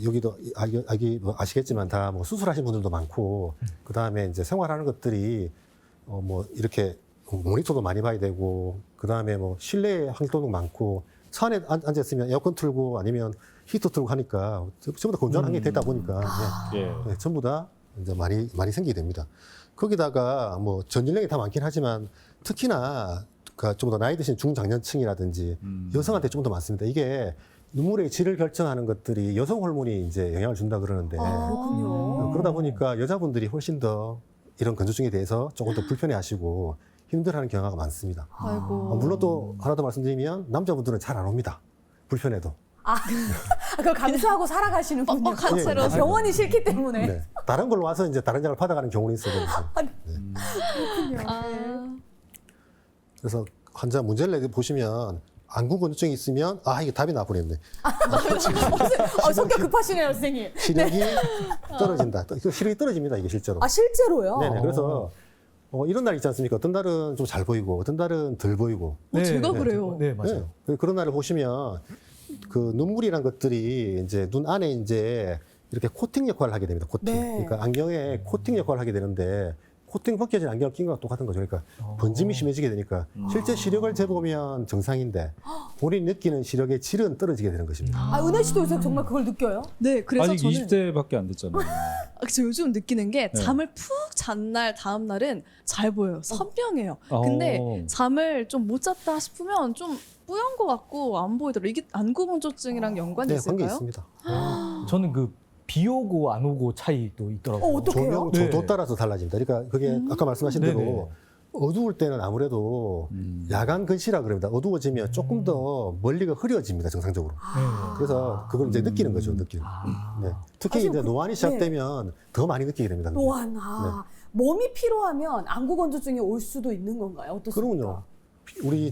여기도 아기 뭐 아시겠지만 다 뭐 수술하신 분들도 많고 그 다음에 이제 생활하는 것들이 뭐 이렇게 모니터도 많이 봐야 되고 그 다음에 뭐 실내 활동도 많고 차 안에 앉아 있으면 에어컨 틀고 아니면 히터 틀고 하니까 전부 다 건조한 환경이 되다 보니까 예. 전부 다 이제 많이 생기게 됩니다. 거기다가 뭐 전 연령이 다 많긴 하지만 특히나 좀 더 나이 드신 중장년층이라든지 여성한테 좀 더 많습니다. 이게 눈물의 질을 결정하는 것들이 여성 호르몬이 이제 영향을 준다 그러는데 그렇군요. 그러다 보니까 여자분들이 훨씬 더 이런 건조증에 대해서 조금 더 불편해하시고 힘들어하는 경우가 많습니다. 아이고. 물론 또 하나 더 말씀드리면 남자분들은 잘 안 옵니다. 불편해도. 그걸 감수하고 살아가시는군요. 뻑뻑한 예, 채로. 예. 병원이 싫기 때문에. 네. 다른 걸로 와서 이제 다른 약을 받아가는 경우는 있어요. 아, 그래서 환자 문제를 보시면 안구 건조증이 있으면 이게 답이 나버렸네. 성격 급하시네요, 선생님. 시력이 떨어진다. 시력이 떨어집니다. 이게 실제로. 실제로요? 네네. 그래서 이런 날 있지 않습니까? 어떤 날은 좀 잘 보이고 어떤 날은 덜 보이고. 제가 그래요. 네, 맞아요. 네. 그런 날을 보시면 그 눈물이란 것들이 이제 눈 안에 이제 이렇게 코팅 역할을 하게 됩니다. 코팅. 네. 그러니까 안경에 코팅 역할을 하게 되는데 코팅 벗겨진 안경을 낀 거랑 똑같은 거죠. 그러니까 번짐이 심해지게 되니까 실제 시력을 재보면 정상인데 본인이 느끼는 시력의 질은 떨어지게 되는 것입니다. 은혜 씨도 요새 정말 그걸 느껴요? 네, 그래서 아직 저는 20대밖에 안 됐잖아요. 저 요즘 느끼는 게 네. 잠을 푹 잔 날 다음 날은 잘 보여요. 선명해요. 어. 근데 잠을 좀 못 잤다 싶으면 좀 뿌연 것 같고 안 보이더라고요. 이게 안구 건조증이랑 연관이 네, 관계 있을까요? 있습니다. 저는 그 비 오고 안 오고 차이도 있더라고요. 어떡해요? 조명 네. 조도 따라서 달라집니다. 그러니까 그게 아까 말씀하신 네네. 대로 어두울 때는 아무래도 야간 근시라 그럽니다. 어두워지면 조금 더 멀리가 흐려집니다. 정상적으로. 네. 그래서 그걸 이제 느끼는 거죠. 느끼는. 네. 특히 사실 이제 노안이 시작되면 더 많이 느끼게 됩니다. 노안. 몸이 피로하면 안구 건조증이 올 수도 있는 건가요? 어떻습니까? 그러면요. 우리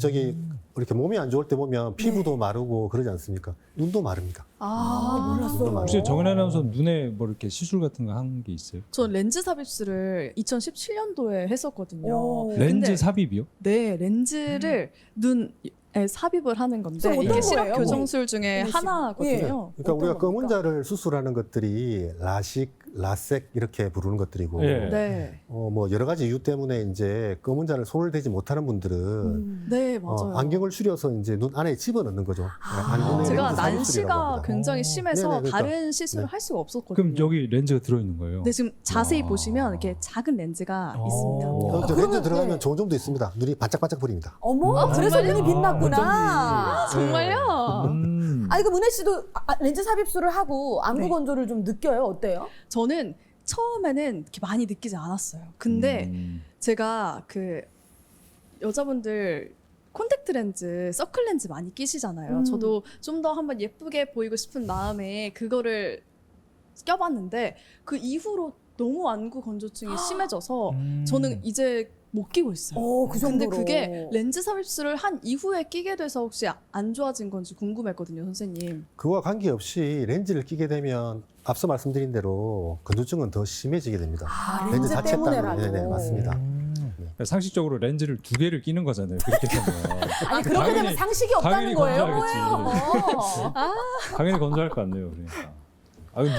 이렇게 몸이 안 좋을 때 보면 피부도 마르고 그러지 않습니까? 눈도 마릅니다. 몰랐어요. 혹시 혹시 정은혜 아나운서 눈에 뭐 이렇게 시술 같은 거 한 게 있어요? 전 렌즈 삽입술을 2017년도에 했었거든요. 오. 렌즈 근데 삽입이요? 네, 렌즈를 눈에 삽입을 하는 건데 그럼 어떤 이게 시력 거예요? 교정술 중에 네, 하나거든요. 그러니까 어떤 우리가 검은 겁니까? 자를 수술하는 것들이 라식, 라섹 이렇게 부르는 것들이고 예. 네, 뭐 여러 가지 이유 때문에 이제 검은 자를 손을 대지 못하는 분들은 네 맞아요. 안경을 추려서 이제 눈 안에 집어넣는 거죠. 안경에 제가 렌즈 삽입술이라고 난시가 합니다. 굉장히 심해서 네네, 그러니까. 다른 시술을 네. 할 수가 없었거든요. 그럼 여기 렌즈가 들어있는 거예요? 네, 지금 자세히 보시면 이렇게 작은 렌즈가 있습니다. 렌즈 그러면, 들어가면 네. 좋은 점도 있습니다. 눈이 반짝반짝 거립니다. 어머, 그래서 눈이 빛났구나. 정말요? 아니, 그 문혜 씨도 렌즈 삽입술을 하고 안구 네. 건조를 좀 느껴요? 어때요? 저는 처음에는 이렇게 많이 느끼지 않았어요. 근데 제가 그 여자분들 콘택트 렌즈, 서클 렌즈 많이 끼시잖아요. 저도 좀 더 한번 예쁘게 보이고 싶은 마음에 그거를 껴봤는데 그 이후로 너무 안구 건조증이 심해져서 저는 이제 못 끼고 있어요. 그 근데 정도로. 그게 렌즈 삽입술을 한 이후에 끼게 돼서 혹시 안 좋아진 건지 궁금했거든요, 선생님. 그와 관계없이 렌즈를 끼게 되면 앞서 말씀드린 대로 건조증은 더 심해지게 됩니다. 렌즈 때문에라도. 네네, 맞습니다. 상식적으로 렌즈를 2개를 끼는 거잖아요. 그렇게 되면. 아니, 그렇게 되면 당연히- 상식이 없다는 당연히 거예요? 건조하겠지. 당연히 건조할 것 같네요. 그러니까.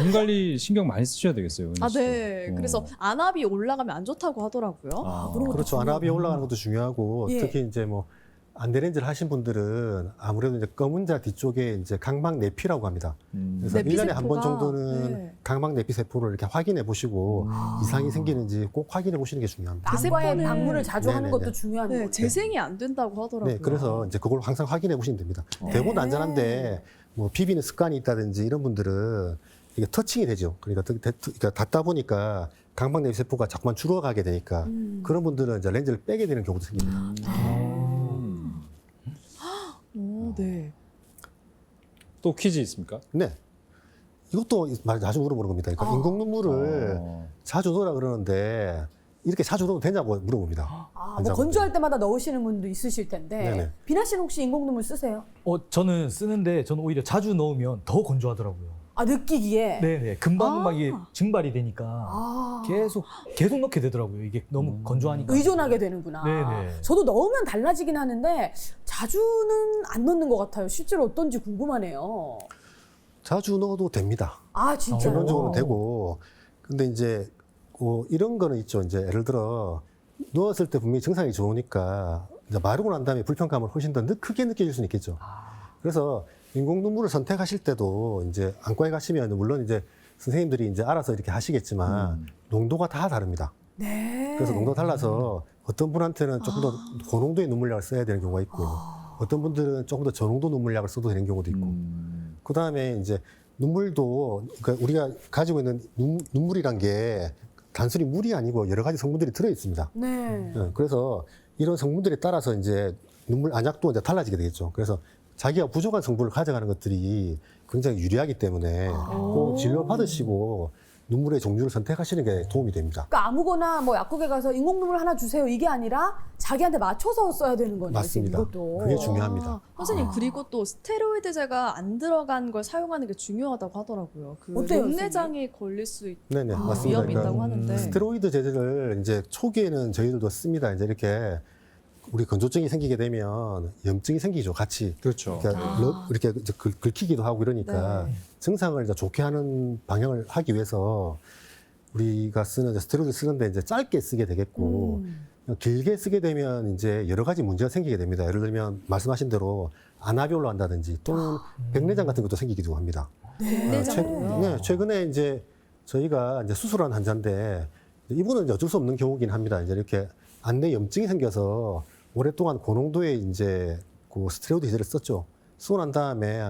눈 관리 신경 많이 쓰셔야 되겠어요. 은희 씨도. 네. 그래서 안압이 올라가면 안 좋다고 하더라고요. 그런 것도 그렇죠. 안압이 올라가는 것도 중요하고 예. 특히 이제 뭐 안대렌즈를 하신 분들은 아무래도 이제 검은 자 뒤쪽에 이제 각막 내피라고 합니다. 그래서 내피 1년에 한 번 세포가, 정도는 네. 각막 내피 세포를 이렇게 확인해 보시고 이상이 생기는지 꼭 확인해 보시는 게 중요합니다. 안과에 세포는- 방문을 자주 하는 네네네. 것도 중요한 네, 거예요. 재생이 안 된다고 하더라고요. 네, 그래서 이제 그걸 항상 확인해 보시면 됩니다. 대부분 안전한데 뭐 비비는 습관이 있다든지 이런 분들은 이게 터칭이 되죠. 그러니까 닿다 보니까 각막 내피 세포가 자꾸만 줄어가게 되니까 그런 분들은 이제 렌즈를 빼게 되는 경우도 생깁니다. 오, 네. 또 퀴즈 있습니까? 네. 이것도 자주 물어보는 겁니다. 그러니까 인공 눈물을 자주 넣으라 그러는데 이렇게 자주 넣어도 되냐고 물어봅니다. 뭐 환자분들. 건조할 때마다 넣으시는 분도 있으실 텐데. 네네. 비나 씨는 혹시 인공 눈물 쓰세요? 저는 쓰는데 저는 오히려 자주 넣으면 더 건조하더라고요. 느끼기에. 네네. 금방 막 이게 증발이 되니까 계속 넣게 되더라고요. 이게 너무 건조하니까. 의존하게 되는구나. 네네. 저도 넣으면 달라지긴 하는데 자주는 안 넣는 것 같아요. 실제로 어떤지 궁금하네요. 자주 넣어도 됩니다. 진짜요? 결론적으로는 되고. 근데 이제 이런 거는 있죠. 이제 예를 들어 누웠을 때 분명히 증상이 좋으니까 이제 마르고 난 다음에 불편감을 훨씬 더 크게 느껴질 수는 있겠죠. 그래서 인공 눈물을 선택하실 때도 이제 안과에 가시면 물론 이제 선생님들이 이제 알아서 이렇게 하시겠지만 농도가 다 다릅니다. 네. 그래서 농도가 달라서 어떤 분한테는 조금 더 고농도의 눈물약을 써야 되는 경우가 있고 어떤 분들은 조금 더 저농도 눈물약을 써도 되는 경우도 있고 그 다음에 이제 눈물도 그러니까 우리가 가지고 있는 눈물이란 게 단순히 물이 아니고 여러 가지 성분들이 들어 있습니다. 네. 그래서 이런 성분들에 따라서 이제 눈물 안약도 이제 달라지게 되겠죠. 그래서 자기가 부족한 성분을 가져가는 것들이 굉장히 유리하기 때문에 꼭 진료 받으시고 눈물의 종류를 선택하시는 게 도움이 됩니다. 그러니까 아무거나 뭐 약국에 가서 인공 눈물 하나 주세요 이게 아니라 자기한테 맞춰서 써야 되는 거네요. 맞습니다. 이것도. 그게 중요합니다. 선생님 그리고 또 스테로이드제가 안 들어간 걸 사용하는 게 중요하다고 하더라고요. 그 어때요, 녹내장이 걸릴 수 네네, 맞습니다. 위험이 있다고 하는데. 스테로이드 제제를 이제 초기에는 저희들도 씁니다. 이제 이렇게 우리 건조증이 생기게 되면 염증이 생기죠. 같이. 그렇죠. 이렇게 이제 긁히기도 하고 이러니까 네. 증상을 이제 좋게 하는 방향을 하기 위해서 우리가 쓰는 이제 스테로이드 쓰는데 이제 짧게 쓰게 되겠고 길게 쓰게 되면 이제 여러 가지 문제가 생기게 됩니다. 예를 들면 말씀하신 대로 아나비올로 한다든지 또는 백내장 같은 것도 생기기도 합니다. 백내장이요? 최근에 이제 저희가 이제 수술한 환자인데 이분은 이제 어쩔 수 없는 경우긴 합니다. 이제 이렇게 안내 염증이 생겨서 오랫동안 고농도의 이제 그 스테로이드 제제를 썼죠. 쓰고 난 다음에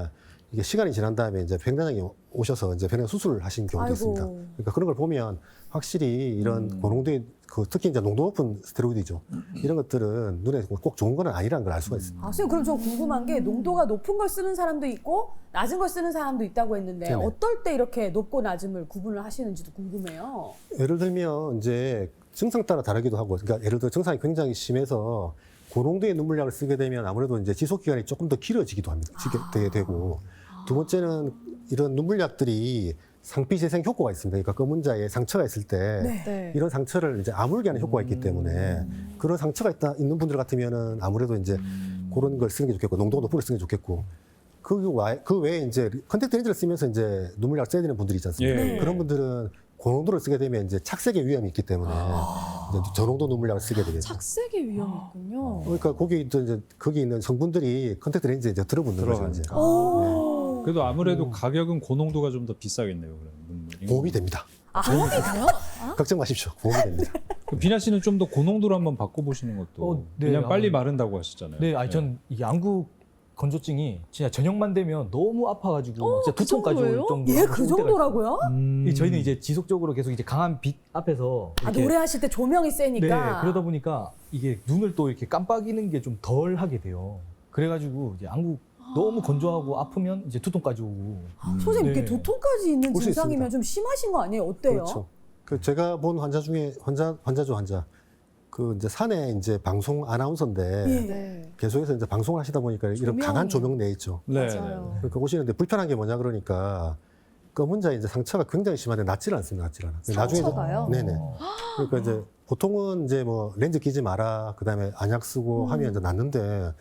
이게 시간이 지난 다음에 이제 백내장이 오셔서 이제 백내장 수술을 하신 경우도 있습니다. 그러니까 그런 걸 보면 확실히 이런 고농도의 그 특히 이제 농도 높은 스테로이드죠. 이런 것들은 눈에 꼭 좋은 건 아니라는 걸 알 수가 있습니다. 선생님 그럼 저 궁금한 게 농도가 높은 걸 쓰는 사람도 있고 낮은 걸 쓰는 사람도 있다고 했는데 네네. 어떨 때 이렇게 높고 낮음을 구분을 하시는지도 궁금해요. 예를 들면 이제 증상 따라 다르기도 하고, 그러니까 예를 들어 증상이 굉장히 심해서 고농도의 눈물약을 쓰게 되면 아무래도 이제 지속 기간이 조금 더 길어지기도 합니다. 되게 되고 두 번째는 이런 눈물약들이 상피 재생 효과가 있습니다. 그러니까 검은 자에 상처가 있을 때 네. 이런 상처를 이제 아물게 하는 효과가 있기 때문에 그런 상처가 있는 분들 같으면은 아무래도 이제 그런 걸 쓰는 게 좋겠고 농도가 높은 걸 쓰는 게 좋겠고 그 외에 이제 컨택트 렌즈를 쓰면서 이제 눈물약을 써야 되는 분들이 있지 않습니까? 예. 그런 분들은 고농도를 쓰게 되면 이제 착색의 위험이 있기 때문에 이제 저농도 눈물약을 쓰게 되겠죠. 착색의 위험이 있군요. 그러니까 거기 이제 거기 있는 성분들이 컨택트 렌즈에 이제 들어붙는 거죠. 이제. 오. 그래도 아무래도 가격은 고농도가 좀 더 비싸겠네요. 그럼 눈물이. 보험이 됩니다. 도움이 돼요? 걱정 마십시오. 보험이 됩니다. 그럼 비나 씨는 좀 더 고농도로 한번 바꿔보시는 것도 네, 왜냐면 빨리 한번. 마른다고 하시잖아요. 네, 아니 전 이게 안구 건조증이 진짜 저녁만 되면 너무 아파가지고 진짜 그 두통까지 올 정도예요? 정도로 예, 그 정도라고요? 이 저희는 이제 지속적으로 계속 이제 강한 빛 앞에서 아, 이렇게 노래하실 때 조명이 네, 세니까. 그러다 보니까 이게 눈을 또 이렇게 깜빡이는 게 좀 덜 하게 돼요. 그래가지고 이제 안구 너무 건조하고 아프면 이제 두통까지 오고. 선생님 이게 네. 두통까지 있는 올수 증상이면 있습니다. 좀 심하신 거 아니에요? 어때요? 그렇죠. 그 제가 본 환자 중에 환자죠. 그 이제 사내 이제 방송 아나운서인데 예. 네. 계속해서 이제 방송을 하시다 보니까 이런 조명이. 강한 조명 내 있죠. 네, 맞아요. 그러니까 오시는데 불편한 게 뭐냐 그러니까 검은 자에 이제 상처가 굉장히 심한데 낫지를 않습니다. 낫지를 않아. 상처가요? 네네. 그러니까 이제 보통은 이제 뭐 렌즈 끼지 마라, 그다음에 안약 쓰고 하면 이제 낫는데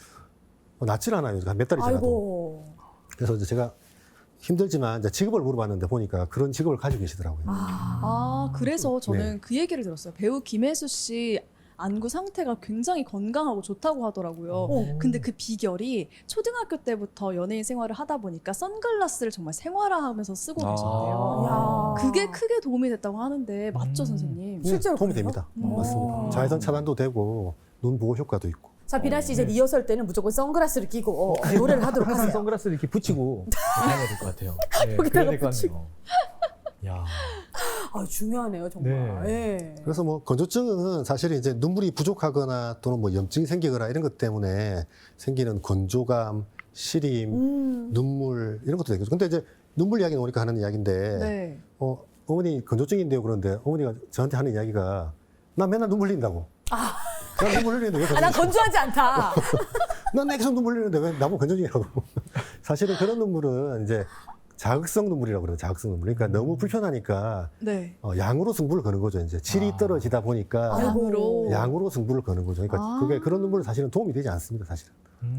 낫질 않아요. 몇 달이 지나도. 아이고. 그래서 이제 제가 힘들지만 이제 직업을 물어봤는데 보니까 그런 직업을 가지고 계시더라고요. 그래서 저는 네. 그 얘기를 들었어요. 배우 김혜수 씨 안구 상태가 굉장히 건강하고 좋다고 하더라고요. 근데 그 비결이 초등학교 때부터 연예인 생활을 하다 보니까 선글라스를 정말 생활화하면서 쓰고 계신데요. 야. 그게 크게 도움이 됐다고 하는데 맞죠, 선생님? 네, 실제로 도움이 그래요? 됩니다. 맞습니다. 자외선 차단도 되고 눈 보호 효과도 있고. 자, 비나 씨 이제 리허설 때는 무조건 선글라스를 끼고 노래를 하도록 항상 하세요. 선글라스를 이렇게 붙이고 다녀야 될 것 같아요. 네, 여기다가 그래야 될 것 붙이고. 같네요. 야, 아, 중요하네요, 정말. 네. 예. 그래서 뭐 건조증은 사실 이제 눈물이 부족하거나 또는 뭐 염증이 생기거나 이런 것 때문에 생기는 건조감, 시림, 눈물 이런 것도 되겠죠. 근데 이제 눈물 이야기 나오니까 하는 이야기인데 네. 어머니 건조증인데요. 그런데 어머니가 저한테 하는 이야기가 나 맨날 눈물 흘린다고. 나 눈물 흘리는데 왜 아, 난 건조하지 않다. 난 계속 눈물 흘리는데 왜 나보고 건조증이라고. 사실은 그런 눈물은 이제 자극성 눈물이라고 그래요. 자극성 눈물. 그러니까 너무 불편하니까 네. 양으로 승부를 거는 거죠. 이제 질이 떨어지다 보니까 양으로. 양으로 승부를 거는 거죠. 그러니까 그게 그런 눈물은 사실은 도움이 되지 않습니다. 사실은.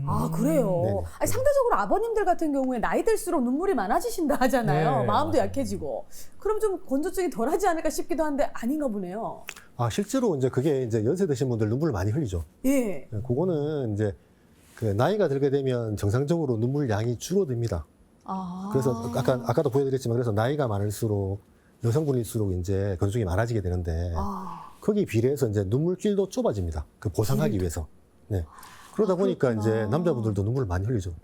아, 그래요? 네네. 아니, 상대적으로 아버님들 같은 경우에 나이 들수록 눈물이 많아지신다 하잖아요. 네, 마음도 맞아요. 약해지고. 그럼 좀 건조증이 덜하지 않을까 싶기도 한데 아닌가 보네요. 아 실제로 이제 그게 이제 연세 드신 분들 눈물을 많이 흘리죠. 예. 그거는 이제 그 나이가 들게 되면 정상적으로 눈물 양이 줄어듭니다. 그래서 아까도 보여드렸지만 그래서 나이가 많을수록 여성분일수록 이제 건조증이 많아지게 되는데 거기 비례해서 이제 눈물길도 좁아집니다. 그 보상하기 위해서. 네. 그러다 보니까 이제 남자분들도 눈물을 많이 흘리죠.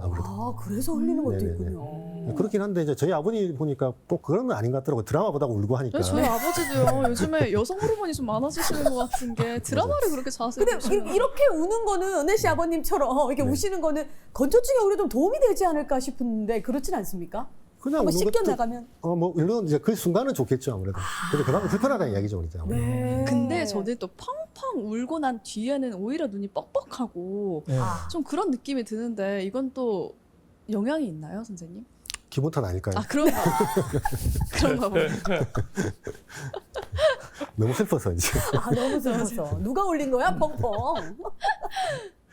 아무래도. 아, 그래서 흘리는 것도 네네네. 있군요. 그렇긴 한데 이제 저희 아버님 보니까 꼭 그런 건 아닌 것 같더라고요. 드라마 보다가 울고 하니까. 네, 저희 아버지도요. 요즘에 여성 호르몬이 좀 많아지시는 것 같은 게 드라마를 그렇게 자세히 근데 보시면 이렇게 우는 거는 은혜 씨 아버님처럼 이렇게 네. 우시는 거는 건조증에 오히려 좀 도움이 되지 않을까 싶은데 그렇진 않습니까? 그냥 한번 우는 씻겨 것도 나가면. 뭐 물론 이제 그 순간은 좋겠죠 아무래도. 근데 그만큼 불편하다는 이야기죠, 진짜. 네. 근데 저는 또 펑펑 울고 난 뒤에는 오히려 눈이 뻑뻑하고 네. 좀 그런 느낌이 드는데 이건 또 영향이 있나요, 선생님? 기분 탓 아닐까요? 아 그런가 그런가 보네. 너무 슬퍼서 이제. 아, 너무 슬퍼서. 누가 올린 거야, 펑펑?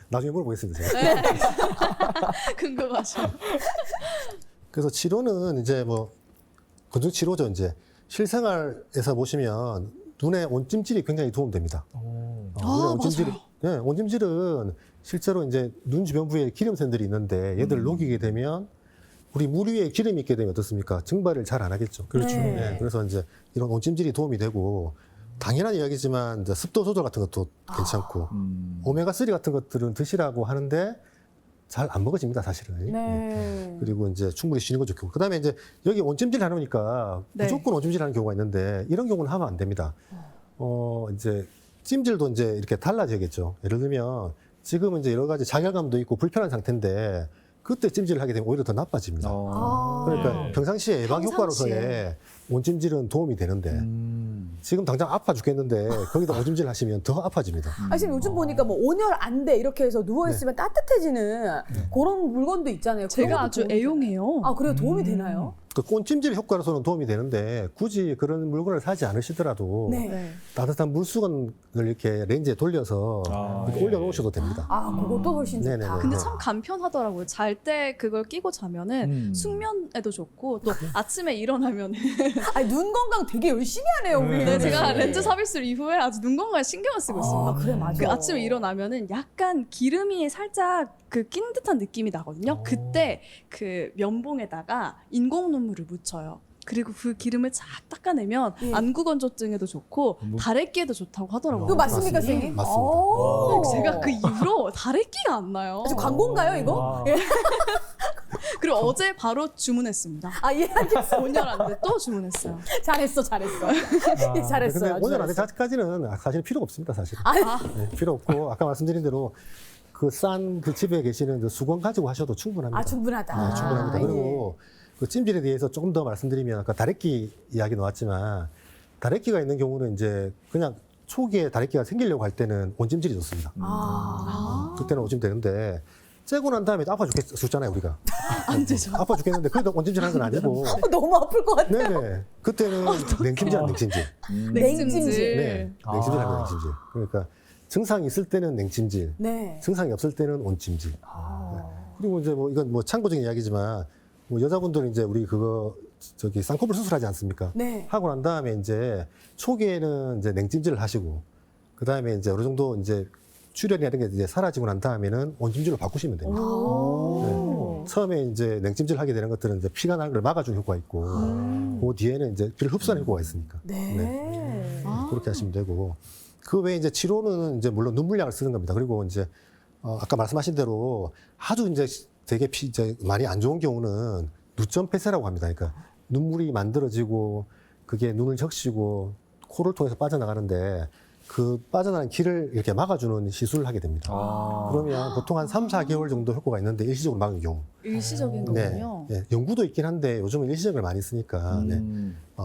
나중에 물어보겠습니다. 제가. 네. 궁금하죠. 그래서 치료는 이제 뭐 건조증 치료죠. 이제 실생활에서 보시면 눈의 온찜질이 굉장히 도움됩니다. 눈의 온찜질, 네, 온찜질은 실제로 이제 눈 주변 부위에 기름샘들이 있는데 얘들을 녹이게 되면 우리 물 위에 기름이 있게 되면 어떻습니까? 증발을 잘 안 하겠죠. 그렇죠. 네. 네, 그래서 이제 이런 온찜질이 도움이 되고 당연한 이야기지만 이제 습도 조절 같은 것도 괜찮고 오메가3 같은 것들은 드시라고 하는데 잘 안 먹어집니다, 사실은. 네. 그리고 이제 충분히 쉬는 거 좋고. 그 다음에 이제 여기 온찜질 하니까 네. 무조건 온찜질 하는 경우가 있는데 이런 경우는 하면 안 됩니다. 이제 찜질도 이제 이렇게 달라져야겠죠. 예를 들면 지금은 이제 여러 가지 자결감도 있고 불편한 상태인데 그때 찜질을 하게 되면 오히려 더 나빠집니다. 그러니까 네. 평상시에 예방 효과로서의 온찜질은 도움이 되는데 지금 당장 아파 죽겠는데 거기다 온찜질 하시면 더 아파집니다. 아, 지금 요즘 보니까 뭐 온열 안 돼 이렇게 해서 누워있으면 따뜻해지는 그런 물건도 있잖아요. 그런 제가 것도 아주 도움이 되나요? 애용해요. 아, 그래요? 도움이 되나요? 그 온찜질 효과로서는 도움이 되는데 굳이 그런 물건을 사지 않으시더라도 네. 네. 따뜻한 물수건을 이렇게 렌즈에 돌려서 이렇게 올려놓으셔도 됩니다. 아, 그것도 훨씬 좋다. 네네네. 근데 네. 참 간편하더라고요. 잘 때 그걸 끼고 자면은 음. 숙면에도 좋고 또 아침에 일어나면은 아니, 눈 건강 되게 열심히 하네요, 우리. 네, 제가 렌즈 삽입술 이후에 아주 눈 건강에 신경을 쓰고 있습니다. 아, 그래, 맞아. 그 아침에 일어나면은 약간 기름이 살짝 그 낀 듯한 느낌이 나거든요. 그때 그 면봉에다가 인공 눈물을 묻혀요. 그리고 그 기름을 쫙 닦아내면 예. 안구 건조증에도 좋고 다래끼에도 좋다고 하더라고요. 그거 맞습니까, 맞습니다. 선생님? 맞습니다. 오. 제가 그 이후로 다래끼가 안 나요. 아주 광고인가요, 이거? 예. 그리고 어제 바로 주문했습니다. 아, 예, 알겠어. 5년 안 돼 또 주문했어요. 잘했어. 예, 잘했어요. 근데 아주 오늘 안에 잘했어. 자까지는 사실 필요 없습니다, 사실. 아, 네, 필요 없고 아까 말씀드린 대로 그 싼 그 집에 계시는 그 수건 가지고 하셔도 충분합니다. 아, 충분하다. 네, 충분합니다. 아, 그리고 그 찜질에 대해서 조금 더 말씀드리면 아까 다래끼 이야기 나왔지만 다래끼가 있는 경우는 이제 그냥 초기에 다래끼가 생기려고 할 때는 온찜질이 좋습니다. 그때는 온찜 되는데 째고 난 다음에 아파 죽잖아요 우리가. 안 되죠. 아파 죽겠는데 그래도 온찜질 하는 건 아니고. 너무 아플 것 같아. 네네. 그때는 냉찜질 하는 냉찜질. 냉찜질. 네. 냉찜질 하는 냉찜질. 그러니까 증상이 있을 때는 냉찜질. 네. 증상이 없을 때는 온찜질. 네. 그리고 이제 뭐 이건 뭐 참고적인 이야기지만 뭐 여자분들은 이제 우리 그거 저기 쌍꺼풀 수술하지 않습니까? 네. 하고 난 다음에 이제 초기에는 이제 냉찜질을 하시고 그 다음에 이제 어느 정도 이제 출혈이라는 게 이제 사라지고 난 다음에는 온찜질로 바꾸시면 됩니다. 네. 처음에 이제 냉찜질 하게 되는 것들은 이제 피가 나는 걸 막아주는 효과가 있고 그 뒤에는 이제 피를 흡수하는 효과가 있으니까. 네. 그렇게 하시면 되고 그 외에 이제 치료는 이제 물론 눈물약을 쓰는 겁니다. 그리고 이제 아까 말씀하신 대로 아주 이제 되게 이제 많이 안 좋은 경우는 누점 폐쇄라고 합니다. 그러니까 눈물이 만들어지고 그게 눈을 적시고 코를 통해서 빠져나가는데 그 빠져나가는 길을 이렇게 막아주는 시술을 하게 됩니다. 그러면 보통 한 3, 4개월 정도 효과가 있는데 일시적으로 막은 경우. 일시적인 네, 거군요. 네. 연구도 있긴 한데 요즘은 일시적을 많이 쓰니까 네.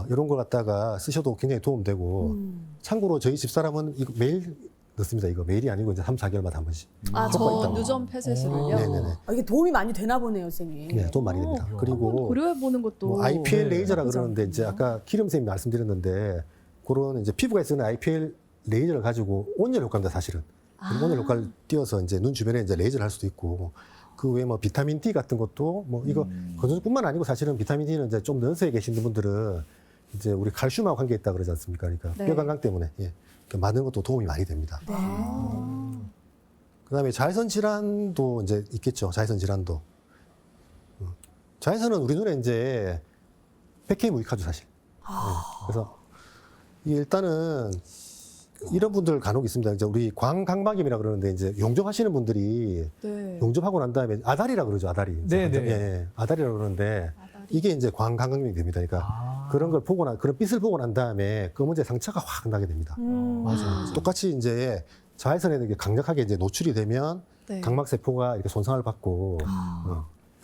이런 걸 갖다가 쓰셔도 굉장히 도움되고 참고로 저희 집사람은 이거 매일 넣습니다. 이거 매일이 아니고 이제 3, 4개월마다 한 번씩. 아, 효과가 저 있다고. 누점 폐쇄술을요? 네네네. 아, 이게 도움이 많이 되나 보네요, 선생님. 네, 도움 많이 됩니다. 한번 그리고 고려해 보는 것도 뭐 IPL 네, 레이저라 나쁘지 그러는데 이제 않군요. 아까 기름쌤이 말씀드렸는데 그런 이제 피부가 쓰는 IPL 레이저를 가지고 온열 효과입니다, 사실은. 온열 효과를 띄워서 이제 눈 주변에 이제 레이저를 할 수도 있고 그 외에 뭐 비타민 D 같은 것도 뭐 이거 건조증뿐만 아니고 사실은 비타민 D는 이제 좀 연세에 계신 분들은 이제 우리 칼슘하고 관계 있다 그러지 않습니까? 그러니까 네. 뼈 건강 때문에 예. 맞는 것도 도움이 많이 됩니다. 네. 그다음에 자외선 질환도 이제 있겠죠. 자외선 질환도. 자외선은 우리 눈에 이제 100K 무익하죠 사실. 네. 그래서 이게 일단은 이런 분들 간혹 있습니다. 이제 우리 광각막염이라 그러는데 이제 용접하시는 분들이 네. 용접하고 난 다음에 아다리라 그러죠. 아다리. 이제 네, 네. 예, 아다리라 그러는데 아다리. 이게 이제 광각막염이 됩니다. 그러니까 그런 걸 보고 그런 빛을 보고 난 다음에 검은재 상처가 확 나게 됩니다. 맞아요. 똑같이 이제 자외선에 이렇게 강력하게 이제 노출이 되면 네. 각막 세포가 이렇게 손상을 받고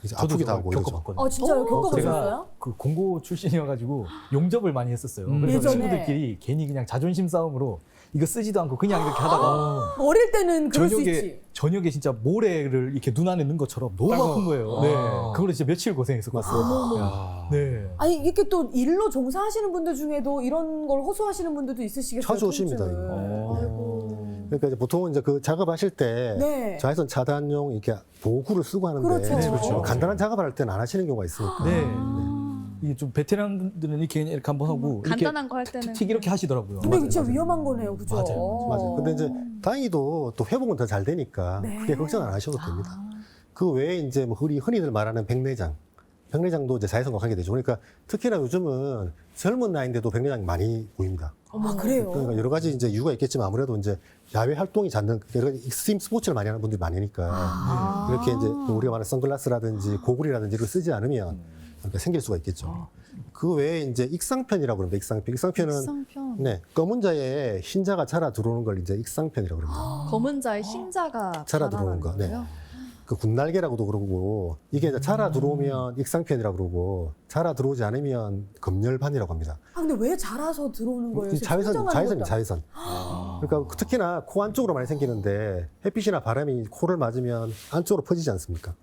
이제 저도 아프기도 하고 이러죠. 겪어봤거든요. 진짜요? 겪어보셨어요? 제가 그 공고 출신이어가지고 용접을 많이 했었어요. 그래서 예전에. 친구들끼리 괜히 그냥 자존심 싸움으로 이거 쓰지도 않고 그냥 이렇게 하다가 어릴 때는 그럴 수 있지. 저녁에 진짜 모래를 이렇게 눈 안에 넣은 것처럼 너무 아픈 거예요. 네, 그걸로 진짜 며칠 고생했었거든요. 야. 네. 아니 이렇게 또 일로 종사하시는 분들 중에도 이런 걸 호소하시는 분들도 있으시겠어요. 자주 오십니다, 통증을. 이거. 아이고. 그러니까 이제 보통은 이제 그 작업하실 때 네. 자외선 차단용 이렇게 보호구를 쓰고 하는데 그렇죠. 네, 그렇죠. 간단한 작업을 할 때는 안 하시는 경우가 있으니까. 네. 이게 좀 베테랑 분들은 이렇게 한번 하고 이렇게 간단한 거 할 때는 틱 이렇게 하시더라고요. 근데 이거 진짜 위험한 거네요, 그죠? 맞아요. 근데 이제 다행히도 또 회복은 더 잘 되니까 네. 크게 걱정 안 하셔도 됩니다. 그 외에 이제 뭐 흔히들 말하는 백내장. 백내장도 이제 자외선과 관계되죠. 그러니까 특히나 요즘은 젊은 나이인데도 백내장이 많이 보입니다. 아 그래요? 그러니까 여러 가지 이제 이유가 있겠지만 아무래도 이제 야외 활동이 잦는 여러 가지 익스트림 스포츠를 많이 하는 분들이 많으니까 이렇게 이제 우리가 말하는 선글라스라든지 고글이라든지 이걸 쓰지 않으면 그러니까 생길 수가 있겠죠. 그 외에 이제 익상편이라고 그럽니다. 익상편. 익상편은 익상편. 네, 검은 자에 흰자가 자라 들어오는 걸 이제 익상편이라고 그럽니다. 검은 자의 흰자가 자라 들어오는 거. 네. 거예요? 그 군날개라고도 그러고 이게 이제 자라 들어오면 익상편이라고 그러고 자라 들어오지 않으면 검열반이라고 합니다. 아 근데 왜 자라서 들어오는 거예요? 이 자외선, 자외선. 아. 그러니까 특히나 코 안쪽으로 많이 생기는데 햇빛이나 바람이 코를 맞으면 안쪽으로 퍼지지 않습니까?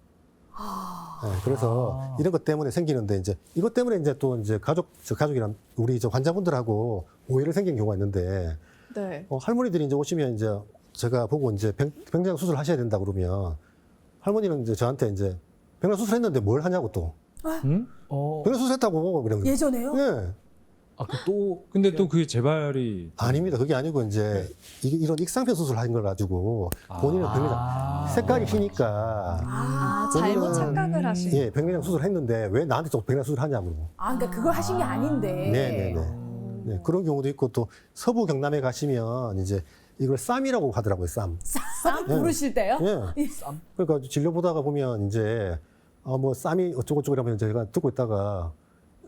네, 그래서 이런 것 때문에 생기는데 이제 이것 때문에 이제 또 이제 가족이랑 우리 저 환자분들하고 오해를 생긴 경우가 있는데 네. 할머니들이 이제 오시면 이제 제가 보고 이제 백내장 수술 하셔야 된다 그러면 할머니는 이제 저한테 이제 백내장 수술했는데 뭘 하냐고 또 응? 백내장 수술했다고 그런 거예요. 예전에요? 네. 근데 또 그게 재발이 아닙니다. 그게 아니고 이제 이런 익상편 수술을 한 걸 가지고 본인은 백내장 색깔이 휘니까 잘못 본인은- 착각을 하신. 예, 백내장 수술했는데 왜 나한테 또 백내장 수술을 하냐고. 아 그러니까 그걸 하신 게 아닌데. 네네네. 네, 그런 경우도 있고 또 서부 경남에 가시면 이제 이걸 쌈이라고 하더라고요. 쌈. 쌈 부르실 때요? 예. 그러니까 진료 보다가 보면 이제 뭐 쌈이 어쩌고저쩌고 이러면 제가 듣고 있다가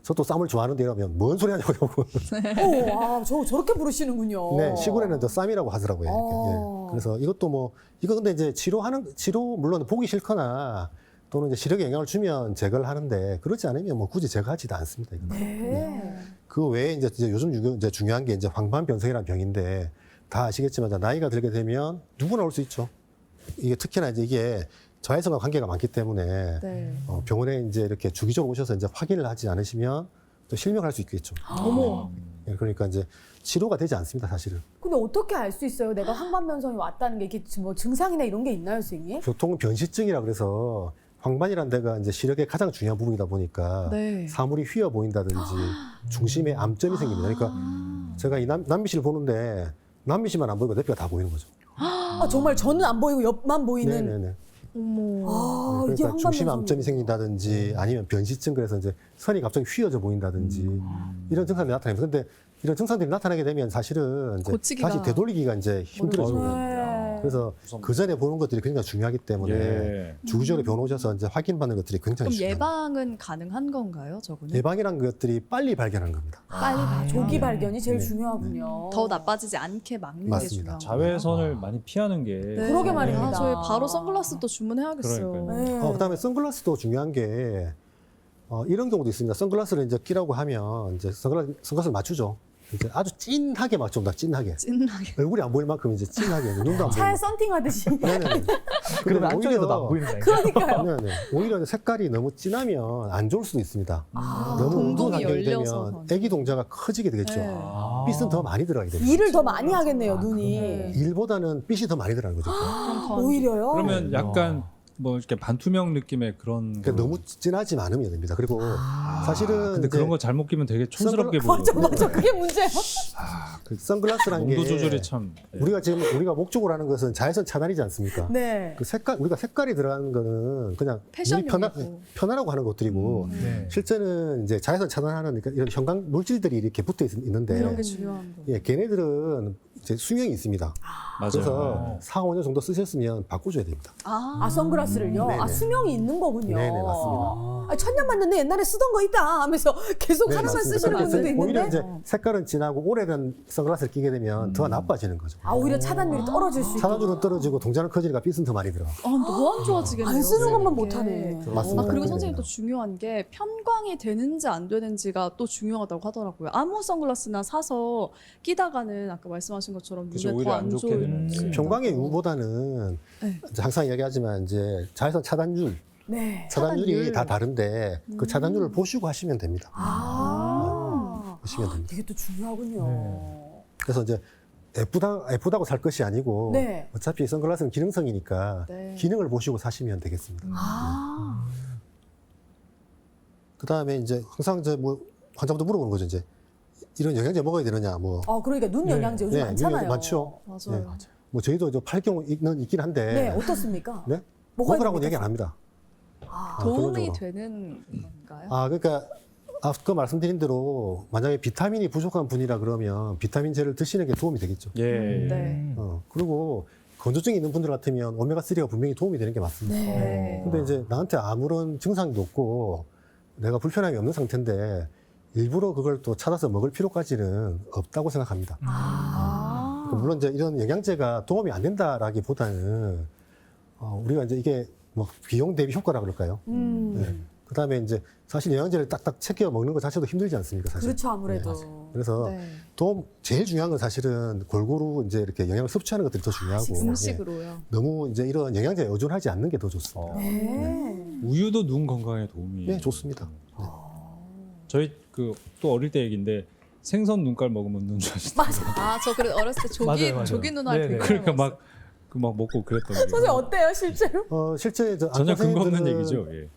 저 또 쌈을 좋아하는데 이러면 뭔 소리 하냐고 이러고. 저렇게 부르시는군요. 네, 시골에는 또 쌈이라고 하더라고요. 이렇게. 어. 예. 그래서 이것도 뭐 이거 근데 이제 치료 물론 보기 싫거나 또는 이제 시력에 영향을 주면 제거를 하는데 그렇지 않으면 뭐 굳이 제거하지도 않습니다. 이거는. 네. 그 외에 이제 요즘 이제 중요한 게 이제 황반변성이라는 병인데 다 아시겠지만 나이가 들게 되면 누구나 올 수 있죠. 이게 특히나 이제 이게 자외선과 관계가 많기 때문에 네. 병원에 이제 이렇게 주기적으로 오셔서 이제 확인을 하지 않으시면 또 실명할 수 있겠죠. 어머. 예, 그러니까 이제 치료가 되지 않습니다, 사실은. 근데 어떻게 알 수 있어요? 내가 황반변성이 왔다는 게 이게 뭐 증상이나 이런 게 있나요, 선생님? 보통 변시증이라 그래서 황반이라는 데가 이제 시력의 가장 중요한 부분이다 보니까 네. 사물이 휘어 보인다든지 중심에 암점이 생깁니다. 그러니까 제가 이 남미씨를 보는데 남미씨만 안 보이고 내 뼈가 다 보이는 거죠. 아 정말 저는 안 보이고 옆만 보이는. 네네네. 어머. 아 이게 그러니까 중심 황반변성. 암점이 생긴다든지 아니면 변시증 그래서 이제 선이 갑자기 휘어져 보인다든지 이런 증상들이 나타납니다. 근데 이런 증상들이 나타나게 되면 사실은 이제 고치기가- 다시 되돌리기가 이제 힘들어져요. 네. 그래서 그 전에 보는 것들이 굉장히 중요하기 때문에 예. 주기적으로 병원 오셔서 이제 확인받는 것들이 굉장히 그럼 중요합니다. 예방은 가능한 건가요, 저거는? 예방이란 것들이 빨리 발견하는 겁니다. 빨리 발견. 조기 발견이 제일 네. 중요하군요. 더 나빠지지 않게 막는 게 맞습니다. 중요한 자외선을 많이 피하는 게 네. 그러게 말입니다. 아, 저희 바로 선글라스도 주문해야겠어요. 그러니까요. 네. 그다음에 선글라스도 중요한 게 이런 경우도 있습니다. 선글라스를 이제 끼라고 하면 이제 선글라스를 맞추죠. 이제 아주 찐하게 맞춥니다. 찐하게. 찐하게. 얼굴이 안 보일 만큼 이제 찐하게 눈도 안 차에 보이고. 썬팅하듯이. 네네. 그러면 안쪽에서도 안 보이는 거예요. 그러니까요. 네네. 오히려 색깔이 너무 진하면 안 좋을 수도 있습니다. 너무 어두운 동동이 환경이 열려서 되면 애기 동자가 커지게 되겠죠. 네. 빛은 더 많이 들어가게 됩니다. 일을 더 많이 하겠네요, 눈이. 네. 일보다는 빛이 더 많이 들어가는 거죠. 오히려요? 그러면 약간 뭐 이렇게 반투명 느낌의 그런. 그러니까 너무 진하지 않으면 됩니다. 그리고 사실은 근데 이제 그런 거 잘못 끼면 되게 촌스럽게 보여요. 맞아. 그게 문제예요. 그 선글라스라는 게 온도 조절이 참. 네. 우리가 목적으로 하는 것은 자외선 차단이지 않습니까? 네. 그 우리가 색깔이 들어가는 거는 그냥 패션용이고. 편하라고 하는 것들이고 네. 실제는 이제 자외선 차단하는 그러니까 이런 현광 물질들이 이렇게 붙어 있는데 그런 게 중요한 거. 예, 걔네들은 이제 수명이 있습니다. 맞아요. 그래서 4, 5년 정도 쓰셨으면 바꿔줘야 됩니다. 아, 선글라스를요? 네네. 아, 수명이 있는 거군요. 네네, 맞습니다. 아, 천년 만났네. 옛날에 쓰던 거 있다 하면서 계속 네, 하나만 맞습니다. 쓰시는 그래서 분들도 오히려 있는데. 이제 색깔은 진하고 오래된 선글라스를 끼게 되면 더 나빠지는 거죠. 아, 오히려 차단율이 떨어질 수 있고. 차단율은 떨어지고 동자는 커지니까 빛은 더 많이 들어. 너무 안 좋아지겠네요. 안 쓰는 것만 이게. 못하네. 맞습니다. 그리고 그렇게 선생님 또 됩니다. 중요한 게 편광이 되는지 안 되는지가 또 중요하다고 하더라고요. 아무 선글라스나 사서 끼다가는 아까 말씀하신 것처럼 그죠, 눈에 오히려 더 안 안 좋게 좋은 되는 거죠. 평광의 이유보다는 네. 이제 항상 이야기하지만 이제 자외선 차단율, 네. 차단율이 차단율. 다 다른데 그 차단율을 보시고 하시면 됩니다. 보시면 됩니다. 되게 또 중요하군요. 그래서 이제 예쁘다고 살 것이 아니고 네. 어차피 선글라스는 기능성이니까 네. 기능을 보시고 사시면 되겠습니다. 아. 그 다음에 이제 항상 이제 뭐 환자분들 물어보는 거죠. 이제 이런 영양제 먹어야 되느냐, 뭐. 그러니까 눈 영양제 요즘 네, 많잖아요. 많죠. 맞아요. 뭐 저희도 저 팔경 있긴 한데. 네, 어떻습니까? 네? 먹어야 먹으라고는 됩니까? 얘기 안 합니다. 도움이 결론적으로. 되는 건가요? 그러니까 아까 말씀드린 대로 만약에 비타민이 부족한 분이라 그러면 비타민제를 드시는 게 도움이 되겠죠. 예. 네. 그리고 건조증이 있는 분들 같으면 오메가3가 분명히 도움이 되는 게 맞습니다. 네. 근데 이제 나한테 아무런 증상도 없고 내가 불편함이 없는 상태인데 일부러 그걸 또 찾아서 먹을 필요까지는 없다고 생각합니다. 그러니까 물론 이제 이런 영양제가 도움이 안 된다라기보다는 우리가 이제 이게 뭐 비용 대비 효과라 그럴까요? 네. 그 다음에 이제 사실 영양제를 딱딱 챙겨 먹는 것 자체도 힘들지 않습니까? 사실. 그렇죠, 아무래도. 그래서 네. 제일 중요한 건 사실은 골고루 이제 이렇게 영양을 섭취하는 것들이 더 중요하고 예. 음식으로요. 너무 이제 이런 영양제에 의존하지 않는 게 더 좋습니다. 네. 우유도 눈 건강에 도움이. 네, 좋습니다. 네. 저희 그 또 어릴 때 얘기인데 생선 눈깔 먹으면 눈 좋아진다. 저 그래 어렸을 때 맞아요. 조기 누나를 네네. 되게 그러니까 많이 막 먹고 그랬던 게. 선생님 어때요, 실제로? 실제 저 전혀 안과 근거 없는 선생님들은 얘기죠. 예.